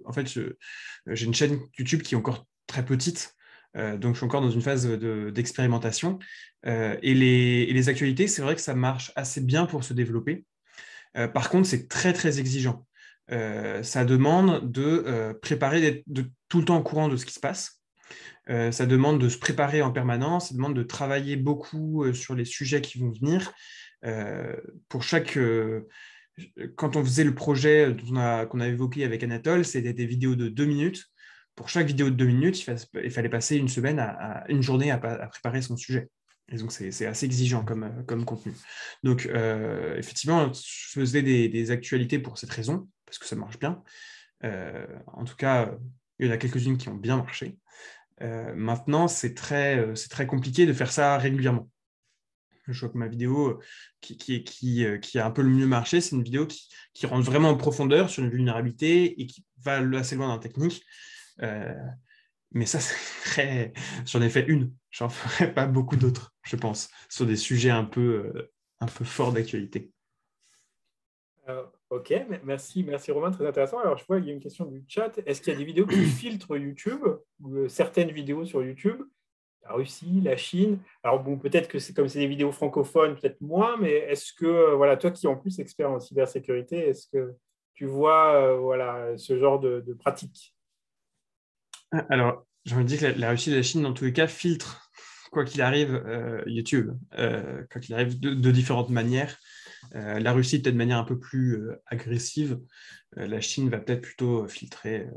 en fait, j'ai une chaîne YouTube qui est encore très petite, donc je suis encore dans une phase d'expérimentation. Et les actualités, c'est vrai que ça marche assez bien pour se développer. Par contre, c'est très, très exigeant. Ça demande de préparer, d'être tout le temps au courant de ce qui se passe. Ça demande de se préparer en permanence, ça demande de travailler beaucoup sur les sujets qui vont venir. Quand on faisait le projet qu'on a évoqué avec Anatole, c'était des vidéos de 2 minutes. Pour chaque vidéo de 2 minutes, il fallait passer une semaine une journée à préparer son sujet. Et donc, c'est assez exigeant comme contenu. Donc, effectivement, je faisais des actualités pour cette raison, parce que ça marche bien. En tout cas, il y en a quelques-unes qui ont bien marché. Maintenant, c'est très compliqué de faire ça régulièrement. Je vois que ma vidéo qui a un peu le mieux marché, c'est une vidéo qui rentre vraiment en profondeur sur une vulnérabilité et qui va assez loin dans la technique. Mais ça, j'en ai fait une. J'en ferai pas beaucoup d'autres, je pense, sur des sujets un peu forts d'actualité. Ok, merci Romain, très intéressant. Alors, je vois qu'il y a une question du chat. Est-ce qu'il y a des vidéos qui filtrent YouTube ou certaines vidéos sur YouTube? La Russie, la Chine. Alors, bon, peut-être que c'est des vidéos francophones, peut-être moins, mais est-ce que, voilà, toi qui es en plus expert en cybersécurité, est-ce que tu vois ce genre de pratique? Alors, j'ai envie de dire que la Russie et la Chine, dans tous les cas, filtrent, quoi qu'il arrive, YouTube, quoi qu'il arrive de différentes manières. La Russie, peut-être de manière un peu plus agressive. La Chine va peut-être plutôt filtrer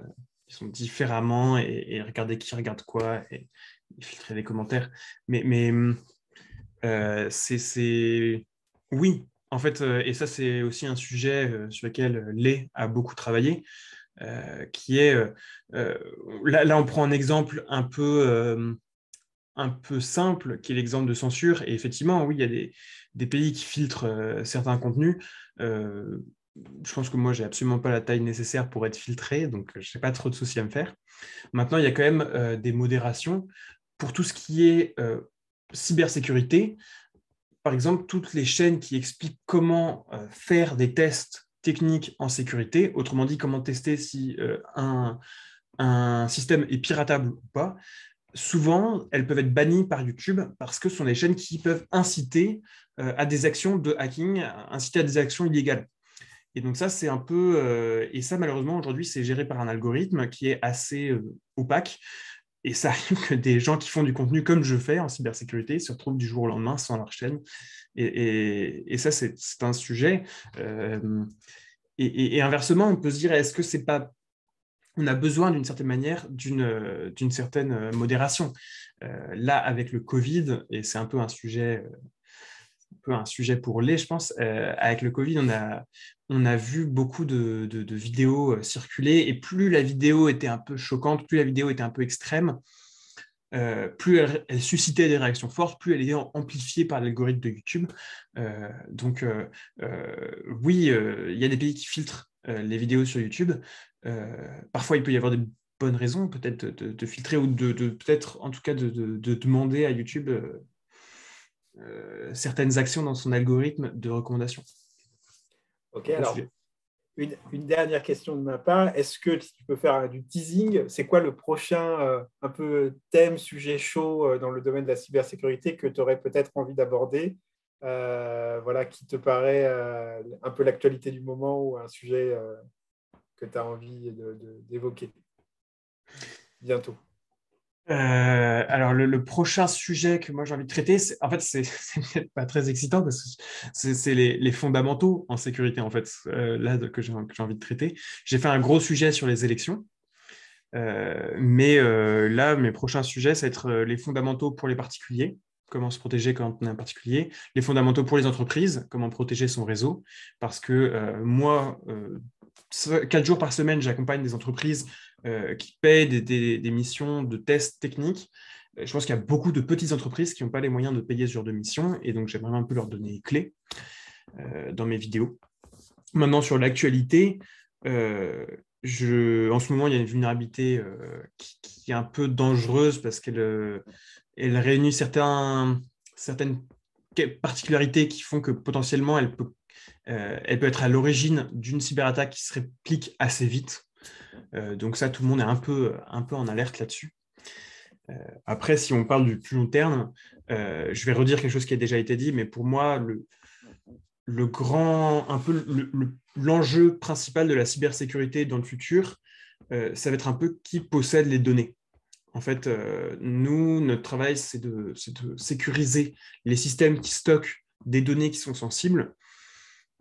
ils sont différemment et regarder qui regarde quoi et filtrer les commentaires. Mais oui, en fait, et ça, c'est aussi un sujet sur lequel Lé a beaucoup travaillé, qui est... là, on prend un exemple un peu simple, qui est l'exemple de censure. Et effectivement, oui, il y a des pays qui filtrent certains contenus. Je pense que moi, j'ai absolument pas la taille nécessaire pour être filtré, donc je n'ai pas trop de soucis à me faire. Maintenant, il y a quand même des modérations pour tout ce qui est cybersécurité. Par exemple, toutes les chaînes qui expliquent comment faire des tests techniques en sécurité, autrement dit, comment tester si un système est piratable ou pas, souvent, elles peuvent être bannies par YouTube parce que ce sont des chaînes qui peuvent inciter à des actions de hacking, inciter à des actions illégales. Et donc ça, c'est un peu... et ça, malheureusement, aujourd'hui, c'est géré par un algorithme qui est assez opaque. Et ça arrive que des gens qui font du contenu comme je fais en cybersécurité se retrouvent du jour au lendemain sans leur chaîne. Et ça, c'est un sujet. Et inversement, on peut se dire, est-ce que c'est pas... On a besoin d'une certaine manière d'une certaine modération. Là, avec le Covid, et c'est un peu un sujet pour je pense, avec le Covid, on a vu beaucoup de vidéos circuler, et plus la vidéo était un peu choquante, plus la vidéo était un peu extrême, plus elle suscitait des réactions fortes, plus elle était amplifiée par l'algorithme de YouTube. Donc, oui, il y a des pays qui filtrent les vidéos sur YouTube. Parfois, il peut y avoir des bonnes raisons, peut-être de filtrer ou peut-être en tout cas de demander à YouTube certaines actions dans son algorithme de recommandation. Ok, alors une dernière question de ma part. Est-ce que tu peux faire du teasing? C'est quoi le prochain un peu thème, sujet chaud dans le domaine de la cybersécurité que tu aurais peut-être envie d'aborder? Voilà, qui te paraît un peu l'actualité du moment ou un sujet que tu as envie d'évoquer bientôt? Alors, le prochain sujet que moi j'ai envie de traiter, en fait, c'est peut-être pas très excitant parce que c'est les fondamentaux en sécurité, en fait, là, que j'ai envie de traiter. J'ai fait un gros sujet sur les élections, mais là, mes prochains sujets, ça va être les fondamentaux pour les particuliers, comment se protéger quand on est un particulier, les fondamentaux pour les entreprises, comment protéger son réseau, parce que moi, 4 jours par semaine, j'accompagne des entreprises qui paient des missions de tests techniques. Je pense qu'il y a beaucoup de petites entreprises qui n'ont pas les moyens de payer ce genre de missions, et donc j'aimerais un peu leur donner les clés dans mes vidéos. Maintenant, sur l'actualité, en ce moment, il y a une vulnérabilité qui est un peu dangereuse parce qu'elle réunit certaines particularités qui font que potentiellement, elle peut être à l'origine d'une cyberattaque qui se réplique assez vite. Donc ça, tout le monde est un peu en alerte là-dessus. Après, si on parle du plus long terme, je vais redire quelque chose qui a déjà été dit, mais pour moi, l'enjeu principal de la cybersécurité dans le futur, ça va être un peu qui possède les données. En fait, nous, notre travail, c'est de sécuriser les systèmes qui stockent des données qui sont sensibles.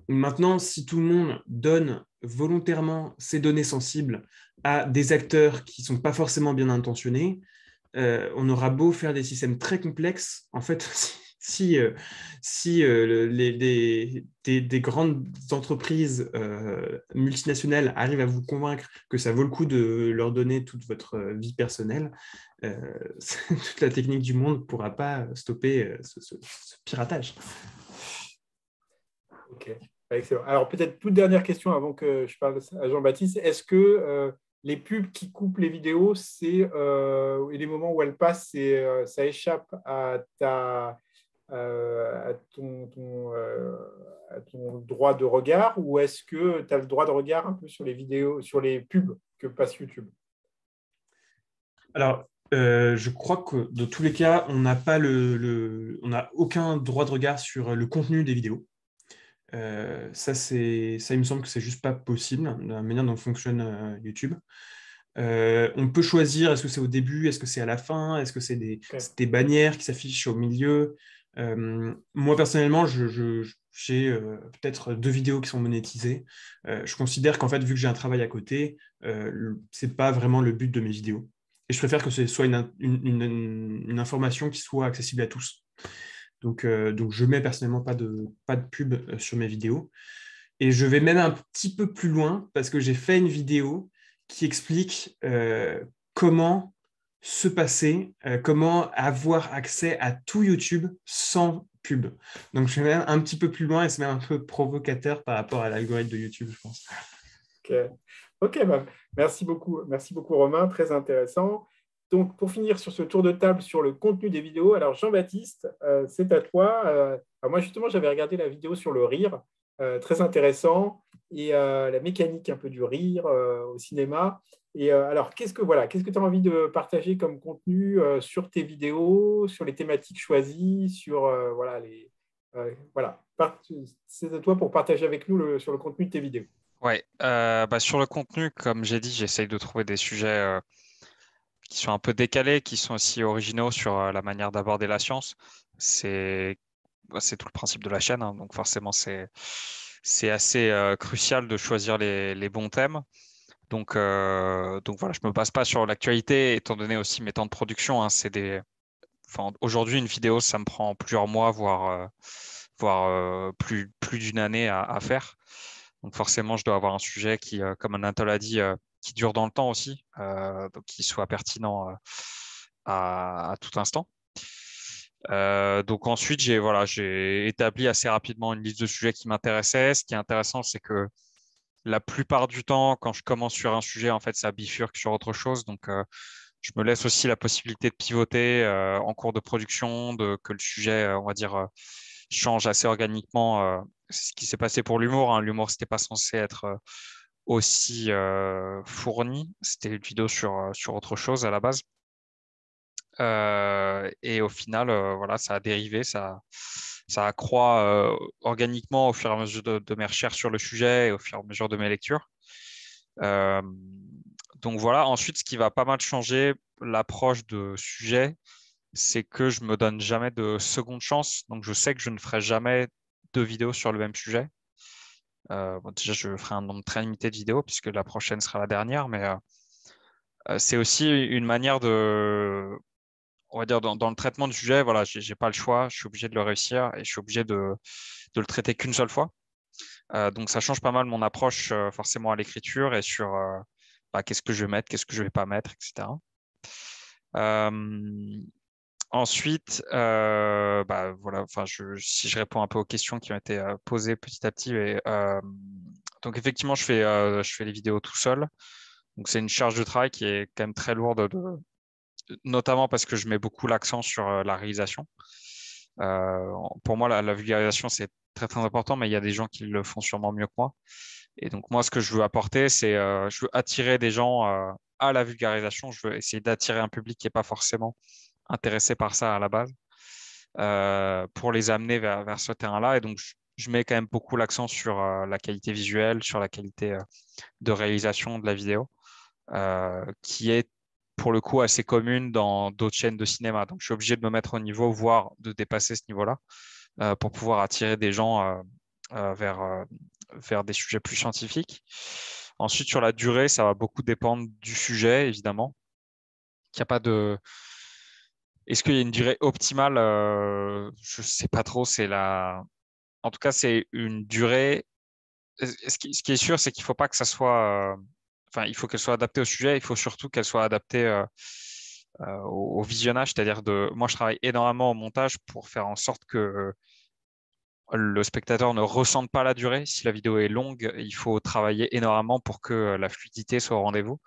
Maintenant, si tout le monde donne volontairement ces données sensibles à des acteurs qui ne sont pas forcément bien intentionnés, on aura beau faire des systèmes très complexes, en fait, si des grandes entreprises multinationales arrivent à vous convaincre que ça vaut le coup de leur donner toute votre vie personnelle, toute la technique du monde ne pourra pas stopper ce piratage. Ok, excellent. Alors peut-être toute dernière question avant que je parle à Jean-Baptiste. Est-ce que les pubs qui coupent les vidéos, et les moments où elles passent, ça échappe à ton droit de regard, ou est-ce que tu as le droit de regard un peu sur les vidéos, sur les pubs que passe YouTube? Alors, je crois que dans tous les cas, on n'a pas on n'a aucun droit de regard sur le contenu des vidéos. Ça, il me semble que c'est juste pas possible, de la manière dont fonctionne YouTube. On peut choisir, est-ce que c'est au début, est-ce que c'est à la fin, est-ce que c'est des bannières qui s'affichent au milieu. Moi, personnellement, j'ai peut-être 2 vidéos qui sont monétisées. Je considère qu'en fait, vu que j'ai un travail à côté, c'est pas vraiment le but de mes vidéos. Et je préfère que ce soit une information qui soit accessible à tous. Donc je mets personnellement pas de pub sur mes vidéos. Et je vais même un petit peu plus loin parce que j'ai fait une vidéo qui explique comment se passer, comment avoir accès à tout YouTube sans pub. Donc je vais même un petit peu plus loin et c'est même un peu provocateur par rapport à l'algorithme de YouTube, je pense. Ok, bah, merci beaucoup Romain, très intéressant. Donc, pour finir sur ce tour de table sur le contenu des vidéos, alors Jean-Baptiste, c'est à toi. Alors moi, justement, j'avais regardé la vidéo sur le rire, très intéressant, et la mécanique un peu du rire au cinéma. Et alors, qu'est-ce que tu as envie de partager comme contenu sur tes vidéos, sur les thématiques choisies, sur c'est à toi pour partager avec nous sur le contenu de tes vidéos. Ouais, sur le contenu, comme j'ai dit, j'essaye de trouver des sujets qui sont un peu décalés, qui sont aussi originaux sur la manière d'aborder la science. C'est tout le principe de la chaîne, hein, donc forcément c'est assez crucial de choisir les bons thèmes. Donc voilà, je me base pas sur l'actualité, étant donné aussi mes temps de production. Hein, aujourd'hui, une vidéo, ça me prend plusieurs mois, voire plus d'une année à faire. Donc forcément, je dois avoir un sujet qui, comme Anatole a dit, qui dure dans le temps aussi, donc qui soit pertinent à tout instant. Donc ensuite, j'ai établi assez rapidement une liste de sujets qui m'intéressaient. Ce qui est intéressant, c'est que la plupart du temps, quand je commence sur un sujet, en fait, ça bifurque sur autre chose. Donc, je me laisse aussi la possibilité de pivoter en cours de production, que le sujet, on va dire, change assez organiquement. C'est ce qui s'est passé pour l'humour, hein. L'humour, c'était pas censé être aussi fourni. C'était une vidéo sur autre chose à la base. Et au final, voilà, ça a dérivé, ça accroît organiquement au fur et à mesure de mes recherches sur le sujet et au fur et à mesure de mes lectures. Euh, donc voilà, ensuite, ce qui va pas mal changer l'approche de sujet, c'est que je me donne jamais de seconde chance. Donc je sais que je ne ferai jamais 2 vidéos sur le même sujet. Bon, déjà, je ferai un nombre très limité de vidéos puisque la prochaine sera la dernière, mais c'est aussi une manière de, on va dire, dans le traitement du sujet, voilà, j'ai pas le choix, je suis obligé de le réussir et je suis obligé de le traiter qu'une seule fois. Donc ça change pas mal mon approche forcément à l'écriture et sur qu'est-ce que je vais mettre, qu'est-ce que je vais pas mettre, etc. Ensuite, voilà, enfin, si je réponds un peu aux questions qui ont été posées petit à petit, donc effectivement, je fais les vidéos tout seul. Donc c'est une charge de travail qui est quand même très lourde, notamment parce que je mets beaucoup l'accent sur la réalisation. Pour moi, la vulgarisation, c'est très très important, mais il y a des gens qui le font sûrement mieux que moi. Et donc moi, ce que je veux apporter, c'est je veux attirer des gens à la vulgarisation. Je veux essayer d'attirer un public qui n'est pas forcément intéressé par ça à la base, pour les amener vers ce terrain-là. Et donc, je mets quand même beaucoup l'accent sur la qualité visuelle, sur la qualité de réalisation de la vidéo, qui est pour le coup assez commune dans d'autres chaînes de cinéma. Donc, je suis obligé de me mettre au niveau, voire de dépasser ce niveau-là, pour pouvoir attirer des gens vers des sujets plus scientifiques. Ensuite, sur la durée, ça va beaucoup dépendre du sujet, évidemment. Il n'y a pas de... Est-ce qu'il y a une durée optimale? Je ne sais pas trop. En tout cas, c'est une durée. Ce qui est sûr, c'est qu'il ne faut pas que ça soit. Enfin, il faut qu'elle soit adaptée au sujet. Il faut surtout qu'elle soit adaptée au visionnage. C'est-à-dire moi, je travaille énormément au montage pour faire en sorte que le spectateur ne ressente pas la durée. Si la vidéo est longue, il faut travailler énormément pour que la fluidité soit au rendez-vous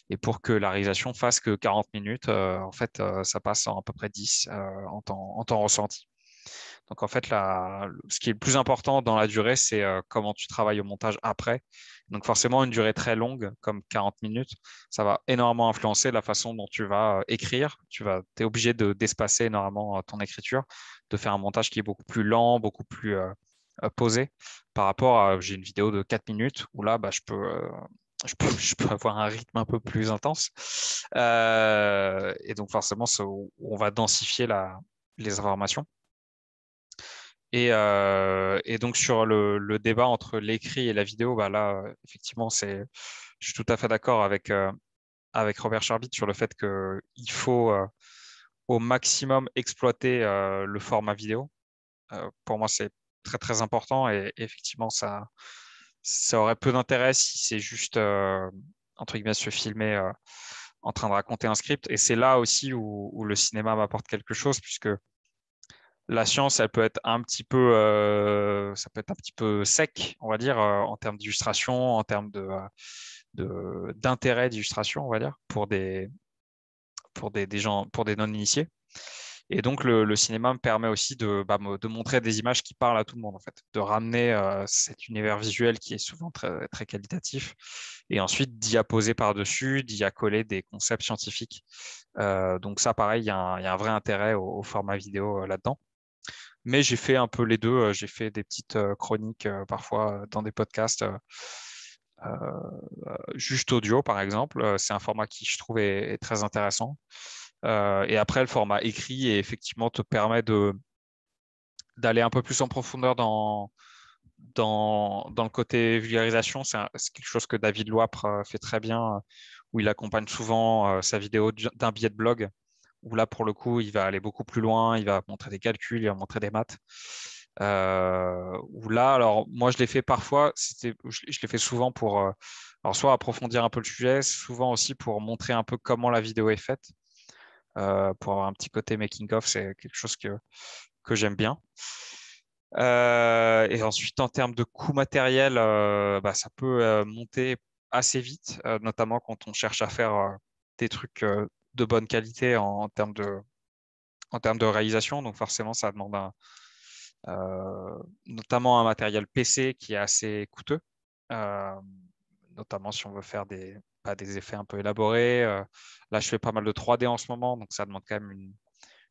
et pour que la réalisation fasse que 40 minutes. En fait, ça passe en à peu près 10 en temps ressenti. Donc, en fait, ce qui est le plus important dans la durée, c'est comment tu travailles au montage après. Donc, forcément, une durée très longue, comme 40 minutes, ça va énormément influencer la façon dont tu vas écrire. Tu es obligé d'espacer énormément ton écriture, de faire un montage qui est beaucoup plus lent, beaucoup plus posé par rapport à j'ai une vidéo de 4 minutes où là, je peux avoir un rythme un peu plus intense. Et donc, forcément, on va densifier les informations. Et donc sur le débat entre l'écrit et la vidéo, là, effectivement, je suis tout à fait d'accord avec Robert Charbit sur le fait qu'il faut au maximum exploiter le format vidéo. Pour moi, c'est très très important et effectivement, ça aurait peu d'intérêt si c'est juste entre guillemets se filmer en train de raconter un script. Et c'est là aussi où le cinéma m'apporte quelque chose, puisque la science, elle peut être ça peut être un petit peu sec, on va dire, en termes d'illustration, en termes d'intérêt d'illustration, on va dire, des gens, pour des non-initiés. Et donc, le cinéma me permet aussi de montrer des images qui parlent à tout le monde, en fait, de ramener cet univers visuel qui est souvent très, très qualitatif, et ensuite d'y apposer par-dessus, d'y accoler des concepts scientifiques. Donc ça, pareil, il y a un vrai intérêt au format vidéo là-dedans. Mais j'ai fait un peu les deux. J'ai fait des petites chroniques parfois dans des podcasts juste audio, par exemple. C'est un format qui, je trouve, est très intéressant. Et après, le format écrit, effectivement, te permet d'aller un peu plus en profondeur dans le côté vulgarisation. C'est quelque chose que David Loipre fait très bien, où il accompagne souvent sa vidéo d'un billet de blog, où là, pour le coup, il va aller beaucoup plus loin, il va montrer des calculs, il va montrer des maths. Où là, alors moi, je l'ai fait parfois, je l'ai fait souvent pour alors soit approfondir un peu le sujet, souvent aussi pour montrer un peu comment la vidéo est faite, pour avoir un petit côté making of, c'est quelque chose que j'aime bien. Et ensuite, en termes de coût matériel, ça peut monter assez vite, notamment quand on cherche à faire des trucs de bonne qualité en termes de réalisation. Donc forcément, ça demande notamment un matériel PC qui est assez coûteux, euh, notamment si on veut faire des effets un peu élaborés. Là, je fais pas mal de 3D en ce moment, donc ça demande quand même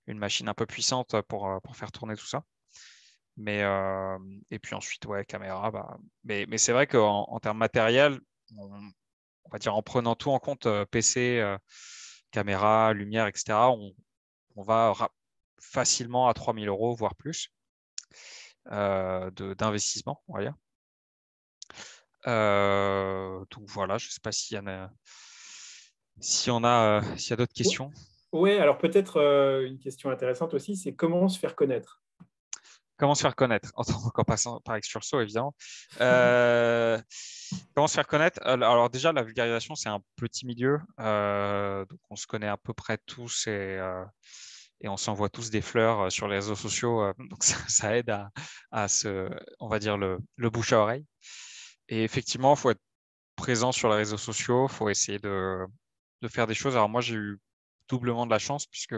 une machine un peu puissante pour faire tourner tout ça. Et puis ensuite, ouais, caméra. Mais c'est vrai qu'en termes matériel, on va dire en prenant tout en compte, PC, caméra, lumière, etc., on va facilement à 3 000 euros, voire plus, d'investissement, on va dire. Donc voilà, je ne sais pas s'il y a d'autres questions. Oui, alors peut-être une question intéressante aussi, c'est comment se faire connaître? Comment se faire connaître en passant par Exsurso, évidemment. Comment se faire connaître? Alors déjà, la vulgarisation, c'est un petit milieu. Donc on se connaît à peu près tous et on s'envoie tous des fleurs sur les réseaux sociaux. Donc ça aide on va dire, le bouche à oreille. Et effectivement, il faut être présent sur les réseaux sociaux. Il faut essayer de faire des choses. Alors moi, j'ai eu doublement de la chance puisque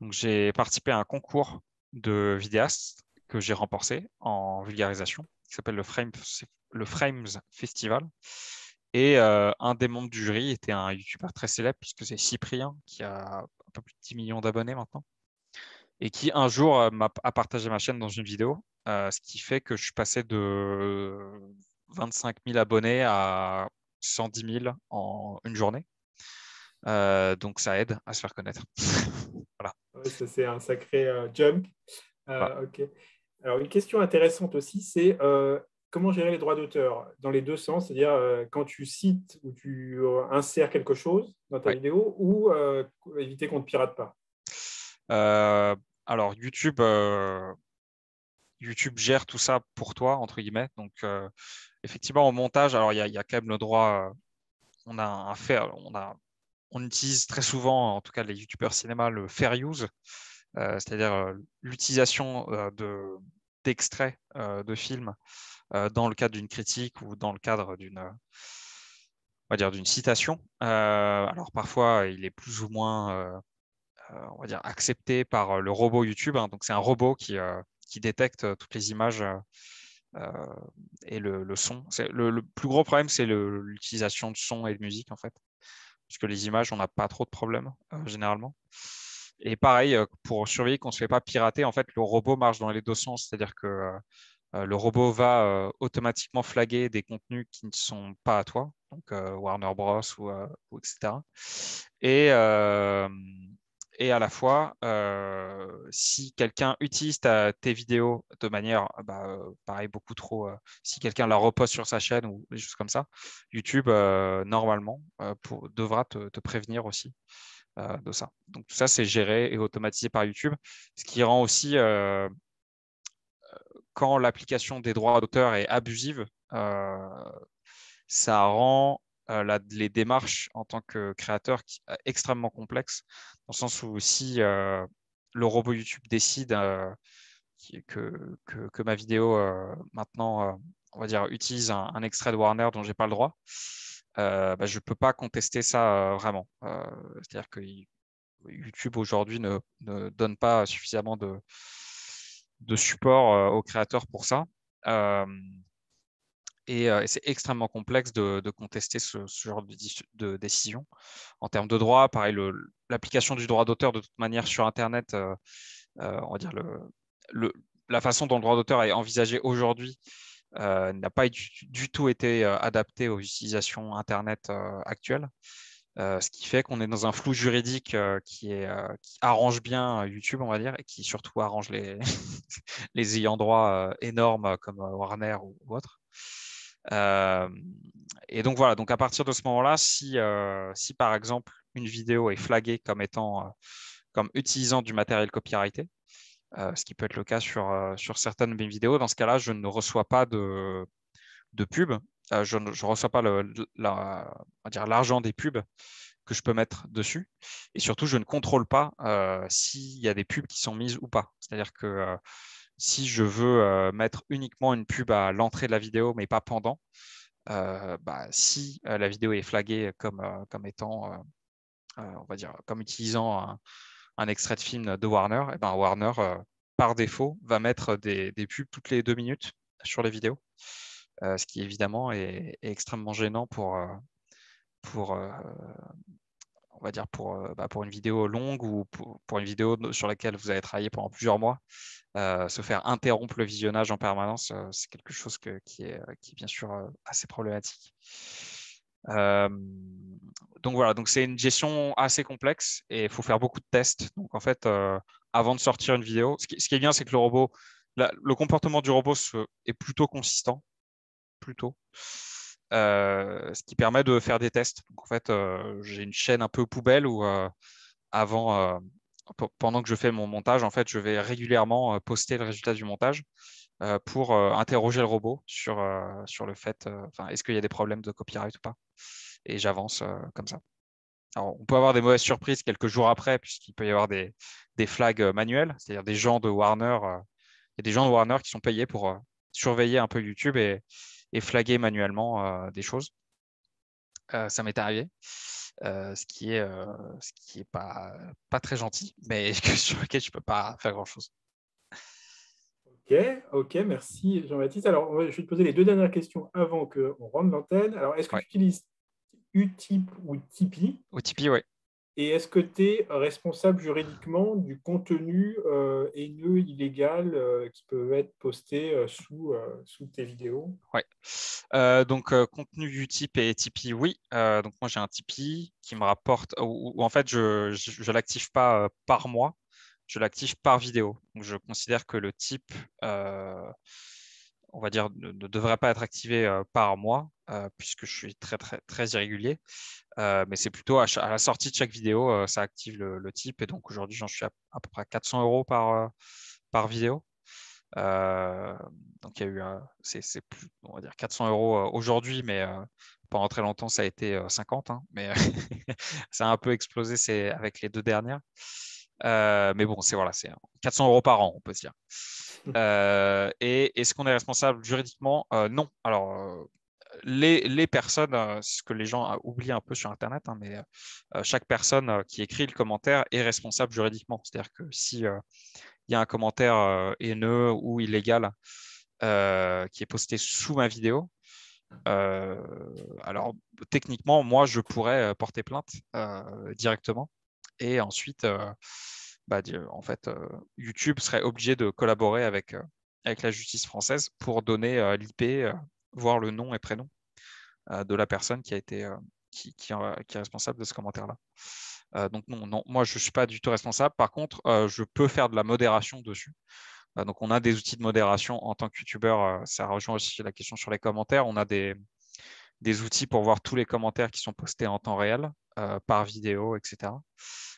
donc, j'ai participé à un concours de vidéastes que j'ai remporté en vulgarisation, qui s'appelle le Frames Festival. Et un des membres du jury était un YouTuber très célèbre, puisque c'est Cyprien, qui a un peu plus de 10 millions d'abonnés maintenant, et qui un jour a partagé ma chaîne dans une vidéo, ce qui fait que je suis passé de 25 000 abonnés à 110 000 en une journée. Donc ça aide à se faire connaître. Voilà. Ouais, ça, c'est un sacré jump. Voilà. Ok. Alors, une question intéressante aussi, c'est comment gérer les droits d'auteur dans les deux sens, c'est-à-dire quand tu cites ou tu insères quelque chose dans ta Ouais. vidéo ou éviter qu'on ne te pirate pas. Alors, YouTube gère tout ça pour toi, entre guillemets. Donc, effectivement, au montage, alors il y a quand même le droit. On a un fair, on utilise très souvent, en tout cas les YouTubeurs cinéma, le fair use, c'est-à-dire l'utilisation d'extraits de films dans le cadre d'une critique ou dans le cadre on va dire, d'une citation. Alors parfois, il est plus ou moins on va dire, accepté par le robot YouTube, hein. Donc, c'est un robot qui détecte toutes les images euh, et le son. Le plus gros problème, c'est l'utilisation de son et de musique, en fait. Parce que les images, on n'a pas trop de problèmes, généralement. Et pareil, pour surveiller qu'on ne se fait pas pirater, en fait, le robot marche dans les deux sens. C'est-à-dire que le robot va automatiquement flaguer des contenus qui ne sont pas à toi, donc Warner Bros. Ou etc. Et, euh, et à la fois, si quelqu'un utilise tes vidéos de manière, pareil, beaucoup trop, si quelqu'un la reposte sur sa chaîne ou des choses comme ça, YouTube, normalement, devra te prévenir aussi de ça. Donc tout ça, c'est géré et automatisé par YouTube, ce qui rend aussi, quand l'application des droits d'auteur est abusive, ça rend les démarches en tant que créateur extrêmement complexes, dans le sens où si le robot YouTube décide que ma vidéo maintenant, on va dire, utilise un extrait de Warner dont j'ai pas le droit, je peux pas contester ça vraiment. C'est-à-dire que YouTube aujourd'hui ne donne pas suffisamment de support aux créateurs pour ça. Et c'est extrêmement complexe de contester ce genre de décision. En termes de droit, pareil, l'application du droit d'auteur, de toute manière, sur Internet, on va dire la façon dont le droit d'auteur est envisagé aujourd'hui n'a pas du tout été adaptée aux utilisations Internet actuelles. Ce qui fait qu'on est dans un flou juridique qui arrange bien YouTube, on va dire, et qui surtout arrange les, les ayants droit énormes comme Warner ou autres. Et donc voilà, donc à partir de ce moment-là, si par exemple une vidéo est flaguée comme comme utilisant du matériel copyrighté, ce qui peut être le cas sur certaines de mes vidéos, dans ce cas-là, je ne reçois pas de pub, je ne reçois pas on va dire l'argent des pubs que je peux mettre dessus. Et surtout, je ne contrôle pas s'il y a des pubs qui sont mises ou pas. C'est-à-dire que si je veux mettre uniquement une pub à l'entrée de la vidéo, mais pas pendant, si la vidéo est flaguée comme étant, on va dire, comme utilisant un extrait de film de Warner, et ben Warner, par défaut, va mettre des pubs toutes les 2 minutes sur les vidéos, ce qui évidemment est extrêmement gênant pour on va dire pour une vidéo longue ou pour une vidéo sur laquelle vous avez travaillé pendant plusieurs mois. Se faire interrompre le visionnage en permanence, c'est quelque chose qui est bien sûr assez problématique. Donc voilà, donc c'est une gestion assez complexe et il faut faire beaucoup de tests. Donc en fait, avant de sortir une vidéo, ce qui est bien, c'est que le comportement du robot est plutôt consistant, plutôt. Ce qui permet de faire des tests. Donc en fait, j'ai une chaîne un peu poubelle où pendant que je fais mon montage, en fait, je vais régulièrement poster le résultat du montage pour interroger le robot sur le fait, est-ce qu'il y a des problèmes de copyright ou pas. Et j'avance comme ça. Alors, on peut avoir des mauvaises surprises quelques jours après, puisqu'il peut y avoir des flags manuels, c'est-à-dire des gens de Warner. Il y a des gens de Warner qui sont payés pour surveiller un peu YouTube et flaguer manuellement des choses. Ça m'est arrivé. Ce qui est pas très gentil, mais sur lequel je peux pas faire grand-chose. Ok, merci Jean-Baptiste. Alors, je vais te poser les 2 dernières questions avant qu'on rentre l'antenne. Alors, est-ce que tu utilises Utip ou Tipeee? Au Tipeee, oui. Et est-ce que tu es responsable juridiquement du contenu haineux, illégal qui peut être posté sous tes vidéos? Oui. Donc, contenu Utip et Tipeee, oui. Donc, moi, j'ai un Tipeee qui me rapporte, où en fait, je ne l'active pas par mois, je l'active par vidéo. Donc, je considère que le type, on va dire, ne devrait pas être activé par mois, puisque je suis très, très, très irrégulier. Mais c'est plutôt à la sortie de chaque vidéo, ça active le type. Et donc, aujourd'hui, j'en suis à peu près 400 € par vidéo. Donc, il y a eu, c'est plus, on va dire 400 € aujourd'hui, mais pendant très longtemps, ça a été 50, hein, mais ça a un peu explosé avec les 2 dernières. Mais bon, c'est 400 € par an, on peut se dire. Et est-ce qu'on est responsable juridiquement? Non. Alors, les personnes, ce que les gens oublient un peu sur Internet, hein, mais chaque personne qui écrit le commentaire est responsable juridiquement. C'est-à-dire que si il y a un commentaire haineux ou illégal qui est posté sous ma vidéo, alors techniquement, moi, je pourrais porter plainte directement. Et ensuite, en fait, YouTube serait obligé de collaborer avec la justice française pour donner l'IP, voire le nom et prénom de la personne qui a été qui est responsable de ce commentaire-là. Donc non, moi je ne suis pas du tout responsable. Par contre, je peux faire de la modération dessus. Donc on a des outils de modération en tant que YouTubeur. Ça rejoint aussi la question sur les commentaires. On a des outils pour voir tous les commentaires qui sont postés en temps réel, par vidéo, etc.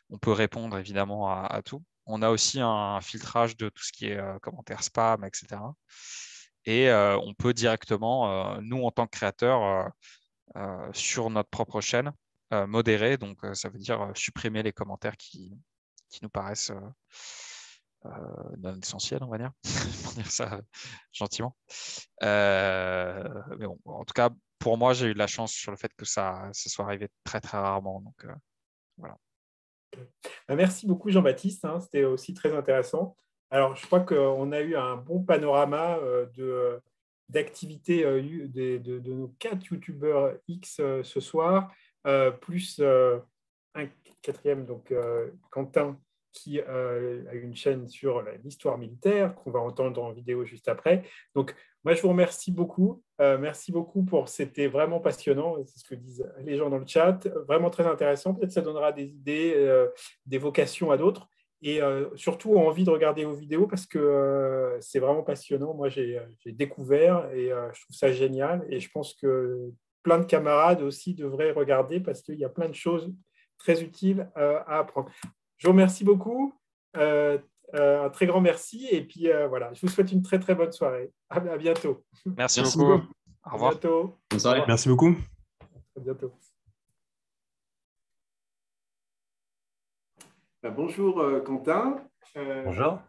On peut répondre évidemment à tout. On a aussi un filtrage de tout ce qui est commentaires spam, etc. Et on peut directement, nous en tant que créateurs, sur notre propre chaîne, modérer. Donc ça veut dire supprimer les commentaires qui nous paraissent non essentiels, on va dire, pour dire ça gentiment. Mais bon, en tout cas, pour moi, j'ai eu de la chance sur le fait que ça soit arrivé très très rarement. Donc voilà. Merci beaucoup Jean-Baptiste, hein, c'était aussi très intéressant. Alors, je crois qu'on a eu un bon panorama d'activités de nos 4 youtubeurs X ce soir, plus un quatrième, donc Quentin, qui a une chaîne sur l'histoire militaire, qu'on va entendre en vidéo juste après. Donc, moi, je vous remercie beaucoup. Merci beaucoup c'était vraiment passionnant. C'est ce que disent les gens dans le chat. Vraiment très intéressant. Peut-être que ça donnera des idées, des vocations à d'autres. Et surtout, envie de regarder vos vidéos parce que c'est vraiment passionnant. Moi, j'ai découvert et je trouve ça génial. Et je pense que plein de camarades aussi devraient regarder parce qu'il y a plein de choses très utiles à apprendre. Je vous remercie beaucoup. Un très grand merci. Et puis, voilà, je vous souhaite une très, très bonne soirée. À bientôt. Merci beaucoup. Au revoir. À bientôt. Bonne soirée. Merci beaucoup. À bientôt. Bonjour Quentin. Bonjour.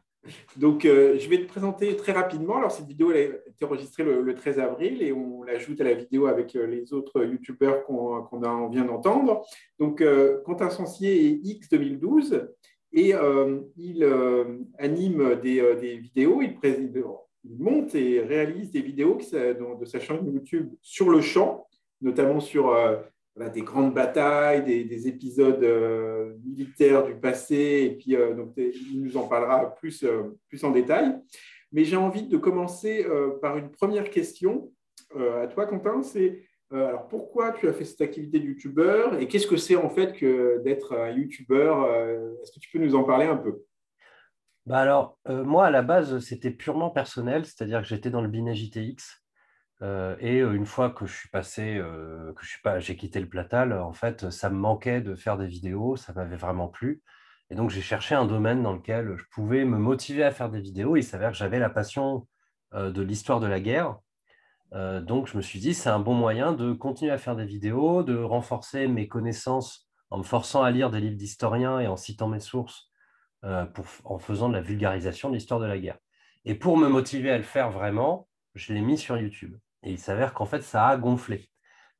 Donc, je vais te présenter très rapidement. Alors, cette vidéo elle a été enregistrée le 13 avril et on l'ajoute à la vidéo avec les autres YouTubeurs on vient d'entendre. Donc, Quentin Sancier est X 2012 et il anime des vidéos. Il monte et réalise des vidéos de sa chaîne YouTube sur le champ, notamment sur voilà, des grandes batailles, des épisodes militaires du passé, et puis donc, il nous en parlera plus en détail. Mais j'ai envie de commencer par une première question à toi, Quentin. C'est alors pourquoi tu as fait cette activité de youtubeur et qu'est-ce que c'est en fait que d'être un youtubeur Est-ce que tu peux nous en parler un peu? Bah alors, moi, à la base, c'était purement personnel, c'est-à-dire que j'étais dans le Binet JTX. Et une fois que je suis passé, j'ai quitté le Platal, en fait, ça me manquait de faire des vidéos, ça m'avait vraiment plu. Et donc, j'ai cherché un domaine dans lequel je pouvais me motiver à faire des vidéos. Il s'avère que j'avais la passion de l'histoire de la guerre. Donc, je me suis dit, c'est un bon moyen de continuer à faire des vidéos, de renforcer mes connaissances en me forçant à lire des livres d'historiens et en citant mes sources en faisant de la vulgarisation de l'histoire de la guerre. Et pour me motiver à le faire vraiment, je l'ai mis sur YouTube. Et il s'avère qu'en fait, ça a gonflé.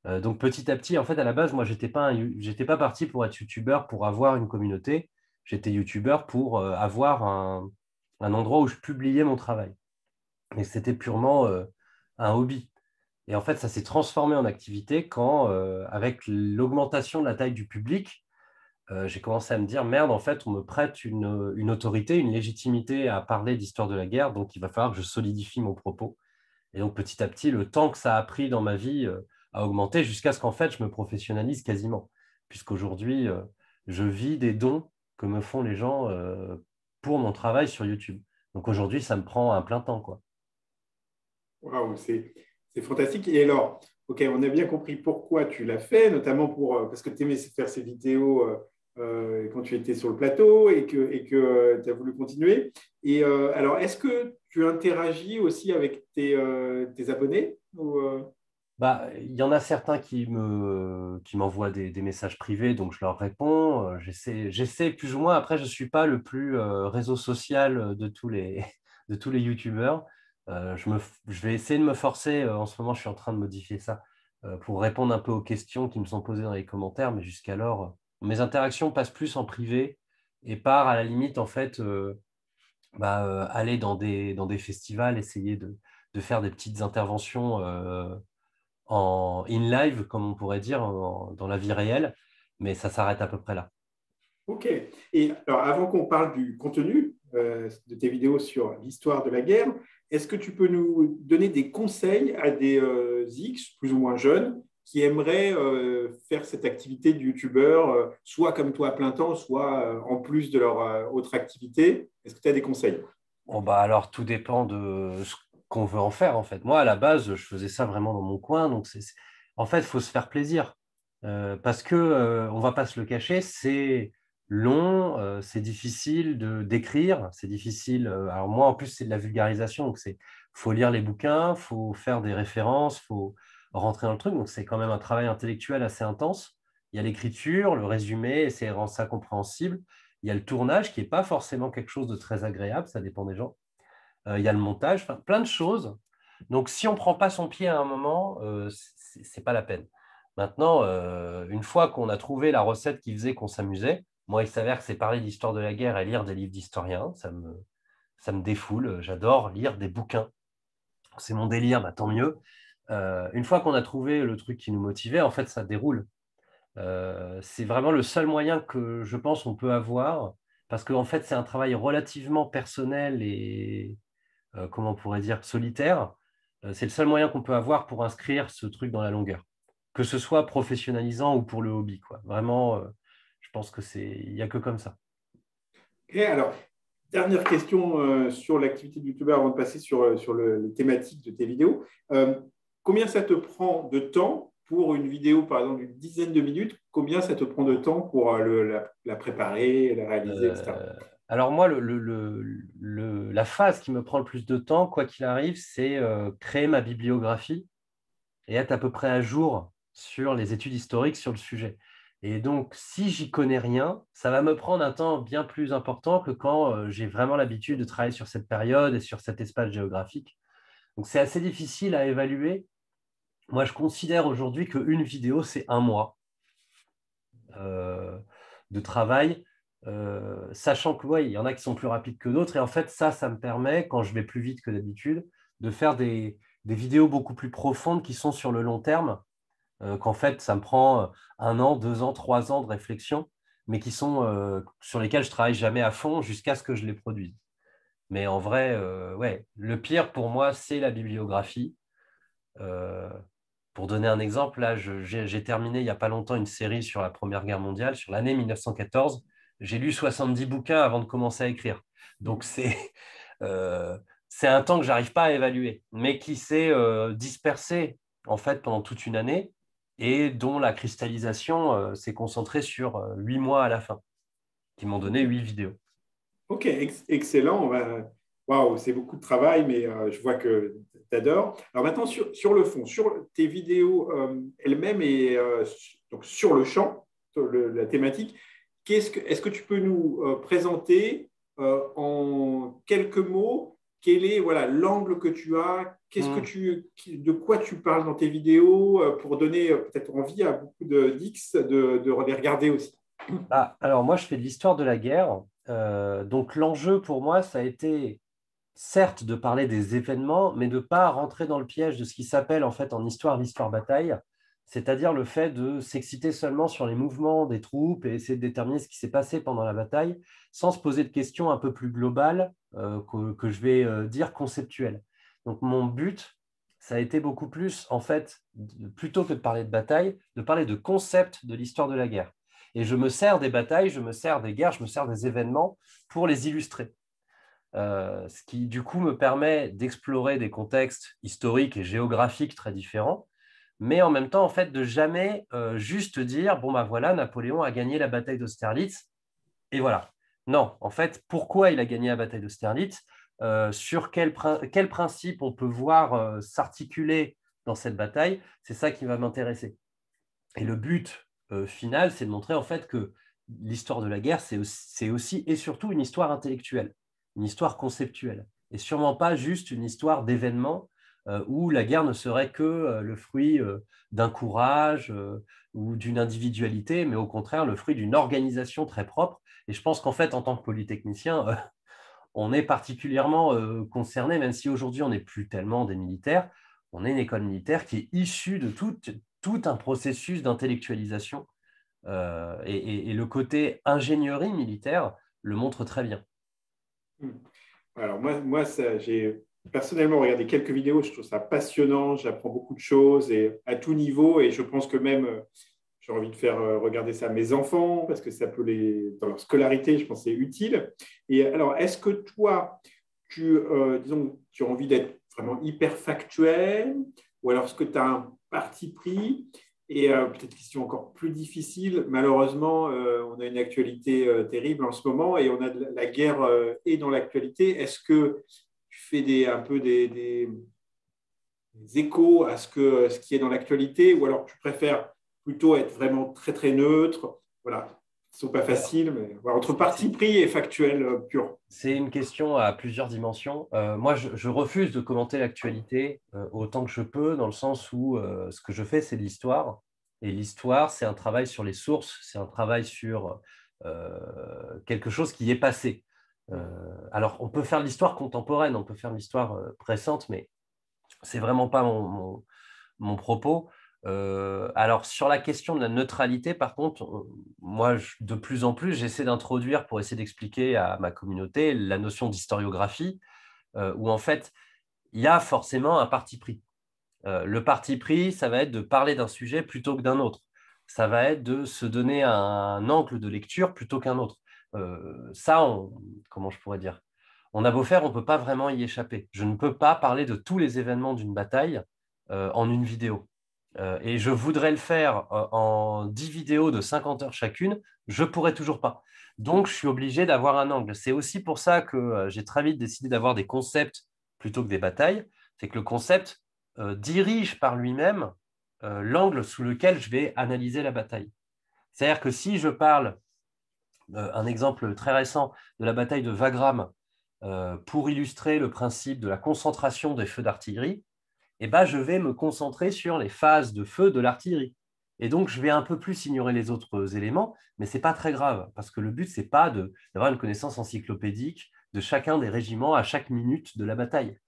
Donc petit à petit, en fait, à la base, moi, j'étais pas parti pour être YouTubeur pour avoir une communauté. J'étais YouTubeur pour avoir un endroit où je publiais mon travail. Et c'était purement un hobby. Et en fait, ça s'est transformé en activité quand, avec l'augmentation de la taille du public, j'ai commencé à me dire, merde, en fait, on me prête une autorité, une légitimité à parler d'histoire de la guerre, donc il va falloir que je solidifie mon propos. Et donc, petit à petit, le temps que ça a pris dans ma vie a augmenté jusqu'à ce qu'en fait, je me professionnalise quasiment, puisqu'aujourd'hui, je vis des dons que me font les gens pour mon travail sur YouTube. Donc aujourd'hui, ça me prend un plein temps, quoi. Waouh, c'est fantastique. Et alors, ok, on a bien compris pourquoi tu l'as fait, notamment parce que tu aimais faire ces vidéos quand tu étais sur le plateau et que tu as voulu continuer. Et alors, est-ce que tu interagis aussi avec tes abonnés Bah, il y en a certains qui m'envoient des messages privés, donc je leur réponds. J'essaie plus ou moins. Après, je ne suis pas le plus réseau social de tous les, de tous les YouTubeurs. Je vais essayer de me forcer. En ce moment, je suis en train de modifier ça pour répondre un peu aux questions qui me sont posées dans les commentaires. Mais jusqu'alors, mes interactions passent plus en privé et par, à la limite, en fait, aller dans des festivals, essayer de faire des petites interventions en in live, comme on pourrait dire, dans la vie réelle, mais ça s'arrête à peu près là. Ok. Et alors, avant qu'on parle du contenu de tes vidéos sur l'histoire de la guerre, est-ce que tu peux nous donner des conseils à des X, plus ou moins jeunes, qui aimeraient faire cette activité de youtubeur, soit comme toi à plein temps, soit en plus de leur autre activité? Est-ce que tu as des conseils? Bon, bah alors, tout dépend de ce qu'on veut en faire, en fait. Moi, à la base, je faisais ça vraiment dans mon coin, donc en fait, il faut se faire plaisir. Parce que, on va pas se le cacher, c'est long, c'est difficile d'écrire, c'est difficile. Alors moi, en plus, c'est de la vulgarisation, donc faut lire les bouquins, faut faire des références, faut rentrer dans le truc. Donc c'est quand même un travail intellectuel assez intense. Il y a l'écriture, le résumé, essayer de rendre ça compréhensible. Il y a le tournage qui n'est pas forcément quelque chose de très agréable, ça dépend des gens. Il y a le montage, enfin, plein de choses. Donc si on ne prend pas son pied à un moment, ce n'est pas la peine. Maintenant, une fois qu'on a trouvé la recette qui faisait qu'on s'amusait, moi, il s'avère que c'est parler d'histoire de la guerre et lire des livres d'historiens. Ça me défoule. J'adore lire des bouquins. C'est mon délire, bah, tant mieux. Une fois qu'on a trouvé le truc qui nous motivait, en fait, ça déroule. C'est vraiment le seul moyen que je pense on peut avoir, parce qu'en fait, c'est un travail relativement personnel et, comment on pourrait dire, solitaire. C'est le seul moyen qu'on peut avoir pour inscrire ce truc dans la longueur, que ce soit professionnalisant ou pour le hobby, quoi. Vraiment, je pense que il n'y a que comme ça. Et alors, dernière question sur l'activité de youtubeur avant de passer sur les thématiques de tes vidéos. Combien ça te prend de temps pour une vidéo, par exemple, d'une dizaine de minutes? Combien ça te prend de temps pour la préparer, la réaliser, etc. Alors moi, la phase qui me prend le plus de temps, quoi qu'il arrive, c'est créer ma bibliographie et être à peu près à jour sur les études historiques sur le sujet. Et donc, si j'y connais rien, ça va me prendre un temps bien plus important que quand j'ai vraiment l'habitude de travailler sur cette période et sur cet espace géographique. Donc, c'est assez difficile à évaluer. Moi, je considère aujourd'hui qu'une vidéo, c'est un mois euh, de travail, sachant que ouais, il y en a qui sont plus rapides que d'autres. Et en fait, ça me permet, quand je vais plus vite que d'habitude, de faire des vidéos beaucoup plus profondes qui sont sur le long terme, qu'en fait, ça me prend 1 an, 2 ans, 3 ans de réflexion, mais qui sont sur lesquels je travaille jamais à fond jusqu'à ce que je les produise. Mais en vrai, ouais, le pire pour moi, c'est la bibliographie. Euh, pour donner un exemple, là, j'ai terminé il n'y a pas longtemps une série sur la Première Guerre mondiale, sur l'année 1914. J'ai lu 70 bouquins avant de commencer à écrire. Donc, euh, c'est un temps que je n'arrive pas à évaluer, mais qui s'est dispersé en fait pendant toute une année et dont la cristallisation s'est concentrée sur 8 mois à la fin, qui m'ont donné 8 vidéos. Ok, excellent. Waouh, c'est beaucoup de travail, mais je vois que tu adores. Alors maintenant, sur le fond, sur tes vidéos elles-mêmes et donc sur le champ, sur la thématique, est-ce que tu peux nous présenter en quelques mots quel est l'angle que tu as, de quoi tu parles dans tes vidéos pour donner peut-être envie à beaucoup d'X de les regarder aussi. Alors moi, je fais de l'histoire de la guerre. Donc l'enjeu pour moi, ça a été certes de parler des événements, mais de ne pas rentrer dans le piège de ce qui s'appelle en fait en histoire l'histoire-bataille, c'est-à-dire le fait de s'exciter seulement sur les mouvements des troupes et essayer de déterminer ce qui s'est passé pendant la bataille, sans se poser de questions un peu plus globales que je vais dire conceptuelles. Donc mon but, ça a été beaucoup plus, en fait, plutôt que de parler de bataille, de parler de concepts de l'histoire de la guerre. Et je me sers des batailles, je me sers des guerres, je me sers des événements pour les illustrer. Ce qui du coup me permet d'explorer des contextes historiques et géographiques très différents, mais en même temps en fait de jamais juste dire bon ben voilà, Napoléon a gagné la bataille d'Austerlitz et voilà. Non, en fait, pourquoi il a gagné la bataille d'Austerlitz, sur quel principe on peut voir s'articuler dans cette bataille, c'est ça qui va m'intéresser. Et le but final, c'est de montrer en fait que l'histoire de la guerre, c'est aussi et surtout une histoire intellectuelle, une histoire conceptuelle, et sûrement pas juste une histoire d'événements où la guerre ne serait que le fruit d'un courage ou d'une individualité, mais au contraire le fruit d'une organisation très propre. Et je pense qu'en fait, en tant que polytechnicien, on est particulièrement concerné, même si aujourd'hui on n'est plus tellement des militaires, on est une école militaire qui est issue de tout un processus d'intellectualisation. Et le côté ingénierie militaire le montre très bien. Alors moi j'ai personnellement regardé quelques vidéos, je trouve ça passionnant, j'apprends beaucoup de choses et à tout niveau, et je pense que même j'ai envie de faire regarder ça à mes enfants parce que ça peut dans leur scolarité, je pense que c'est utile. Et alors, est-ce que toi, disons, tu as envie d'être vraiment hyper factuel, ou alors est-ce que tu as un parti pris? Et peut-être question encore plus difficile, malheureusement, on a une actualité terrible en ce moment et on a la guerre est dans l'actualité. Est-ce que tu fais un peu des échos à ce qui est dans l'actualité, ou alors tu préfères plutôt être vraiment très très neutre? Voilà, ils ne sont pas faciles, mais voilà, entre parti pris et factuel pur. C'est une question à plusieurs dimensions. Moi, je refuse de commenter l'actualité autant que je peux, dans le sens où ce que je fais, c'est de l'histoire. Et l'histoire, c'est un travail sur les sources, c'est un travail sur quelque chose qui est passé. Alors, on peut faire de l'histoire contemporaine, on peut faire de l'histoire récente, mais c'est vraiment pas mon propos. Alors, sur la question de la neutralité, par contre, moi, de plus en plus, j'essaie d'introduire, pour essayer d'expliquer à ma communauté, la notion d'historiographie, où en fait, il y a forcément un parti pris. Le parti pris, ça va être de parler d'un sujet plutôt que d'un autre. Ça va être de se donner un angle de lecture plutôt qu'un autre. Comment je pourrais dire? On a beau faire, on ne peut pas vraiment y échapper. Je ne peux pas parler de tous les événements d'une bataille en une vidéo. Et je voudrais le faire en 10 vidéos de 50 heures chacune, je ne pourrais toujours pas. Donc, je suis obligé d'avoir un angle. C'est aussi pour ça que j'ai très vite décidé d'avoir des concepts plutôt que des batailles. C'est que le concept dirige par lui-même l'angle sous lequel je vais analyser la bataille. C'est-à-dire que si je parle, un exemple très récent de la bataille de Wagram, pour illustrer le principe de la concentration des feux d'artillerie, je vais me concentrer sur les phases de feu de l'artillerie. Et donc, je vais un peu plus ignorer les autres éléments, mais ce n'est pas très grave, parce que le but, ce n'est pas d'avoir une connaissance encyclopédique de chacun des régiments à chaque minute de la bataille.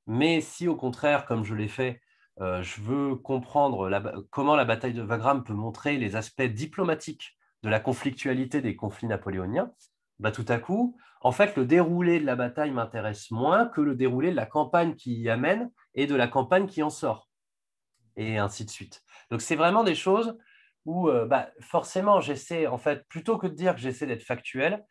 Mais si, au contraire, comme je l'ai fait, je veux comprendre comment la bataille de Wagram peut montrer les aspects diplomatiques de la conflictualité des conflits napoléoniens, tout à coup, en fait, le déroulé de la bataille m'intéresse moins que le déroulé de la campagne qui y amène et de la campagne qui en sort, et ainsi de suite. Donc, c'est vraiment des choses où, forcément, j'essaie, en fait, plutôt que de dire que j'essaie d'être factuel,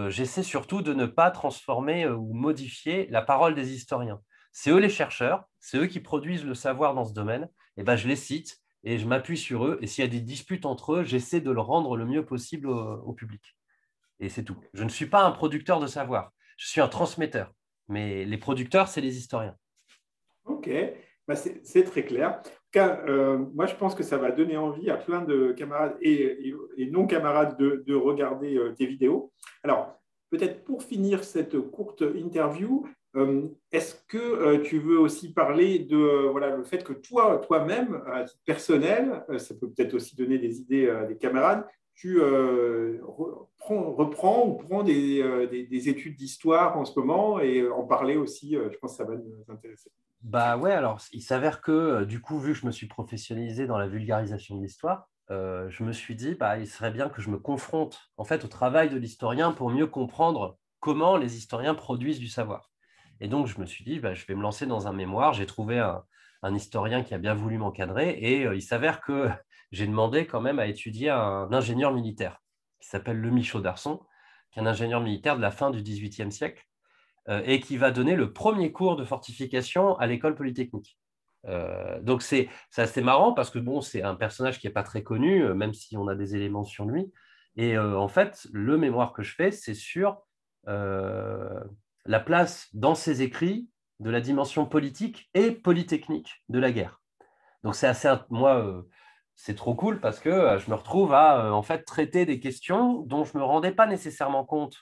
j'essaie surtout de ne pas transformer ou modifier la parole des historiens. C'est eux les chercheurs, c'est eux qui produisent le savoir dans ce domaine, et je les cite et je m'appuie sur eux, et s'il y a des disputes entre eux, j'essaie de le rendre le mieux possible au public. Et c'est tout. Je ne suis pas un producteur de savoir, je suis un transmetteur. Mais les producteurs, c'est les historiens. Ok, c'est très clair. En tout cas, moi, je pense que ça va donner envie à plein de camarades et non-camarades de regarder tes vidéos. Alors, peut-être pour finir cette courte interview, est-ce que tu veux aussi parler de le fait que toi-même, à titre personnel, ça peut peut-être aussi donner des idées à des camarades, tu reprends ou prends des études d'histoire en ce moment et en parler aussi, je pense que ça va nous intéresser. Ouais, alors il s'avère que du coup, vu que je me suis professionnalisé dans la vulgarisation de l'histoire, je me suis dit, il serait bien que je me confronte en fait au travail de l'historien pour mieux comprendre comment les historiens produisent du savoir. Et donc, je me suis dit, je vais me lancer dans un mémoire. J'ai trouvé un historien qui a bien voulu m'encadrer et il s'avère que j'ai demandé quand même à étudier un ingénieur militaire qui s'appelle Lemie Chaudarçon, qui est un ingénieur militaire de la fin du XVIIIe siècle et qui va donner le premier cours de fortification à l'école polytechnique. Donc, c'est assez marrant parce que c'est un personnage qui n'est pas très connu, même si on a des éléments sur lui. Et en fait, le mémoire que je fais, c'est sur la place dans ses écrits de la dimension politique et polytechnique de la guerre. Donc, c'est assez, moi, c'est trop cool parce que je me retrouve à en fait traiter des questions dont je ne me rendais pas nécessairement compte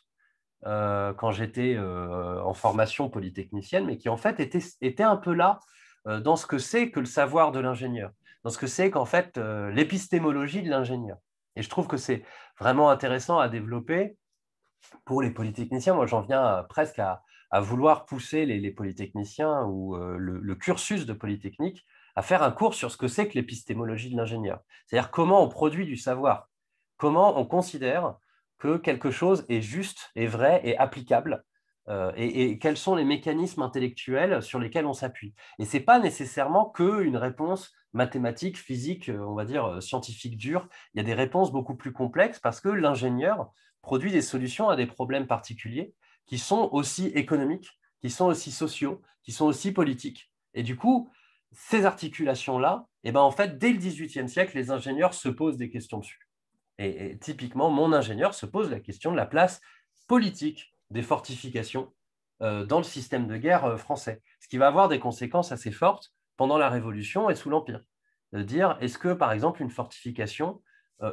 quand j'étais en formation polytechnicienne, mais qui en fait étaient un peu là dans ce que c'est que le savoir de l'ingénieur, dans ce que c'est qu'en fait l'épistémologie de l'ingénieur. Et je trouve que c'est vraiment intéressant à développer pour les polytechniciens. Moi, j'en viens presque à vouloir pousser les polytechniciens ou le cursus de Polytechnique à faire un cours sur ce que c'est que l'épistémologie de l'ingénieur. C'est-à-dire comment on produit du savoir, comment on considère que quelque chose est juste, est vrai, est applicable, et quels sont les mécanismes intellectuels sur lesquels on s'appuie. Et ce n'est pas nécessairement qu'une réponse mathématique, physique, on va dire scientifique dure. Il y a des réponses beaucoup plus complexes parce que l'ingénieur produit des solutions à des problèmes particuliers qui sont aussi économiques, qui sont aussi sociaux, qui sont aussi politiques. Et du coup, ces articulations-là, en fait, dès le XVIIIe siècle, les ingénieurs se posent des questions dessus. Et typiquement, mon ingénieur se pose la question de la place politique des fortifications dans le système de guerre français, ce qui va avoir des conséquences assez fortes pendant la Révolution et sous l'Empire. De dire, est-ce que, par exemple, une fortification,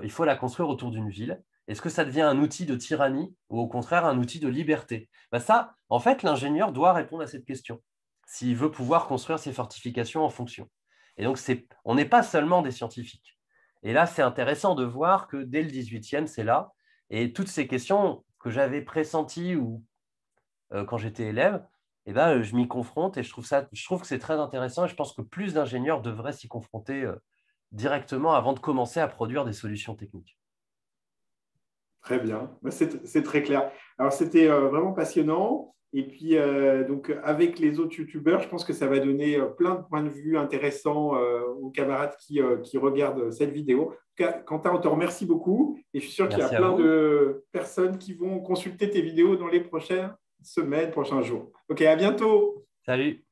il faut la construire autour d'une ville? Est-ce que ça devient un outil de tyrannie ou au contraire un outil de liberté? Ça, en fait, l'ingénieur doit répondre à cette question s'il veut pouvoir construire ses fortifications en fonction. Et donc, on n'est pas seulement des scientifiques. Et là, c'est intéressant de voir que dès le 18e, c'est là. Et toutes ces questions que j'avais pressenties ou quand j'étais élève, je m'y confronte et je trouve que c'est très intéressant. Et je pense que plus d'ingénieurs devraient s'y confronter directement avant de commencer à produire des solutions techniques. Très bien, c'est très clair. Alors, c'était vraiment passionnant. Et puis, donc, avec les autres youtubeurs, je pense que ça va donner plein de points de vue intéressants aux camarades qui regardent cette vidéo. En tout cas, Quentin, on te remercie beaucoup. Et je suis sûr qu'il y a plein de personnes qui vont consulter tes vidéos dans les prochaines semaines, prochains jours. OK, à bientôt. Salut.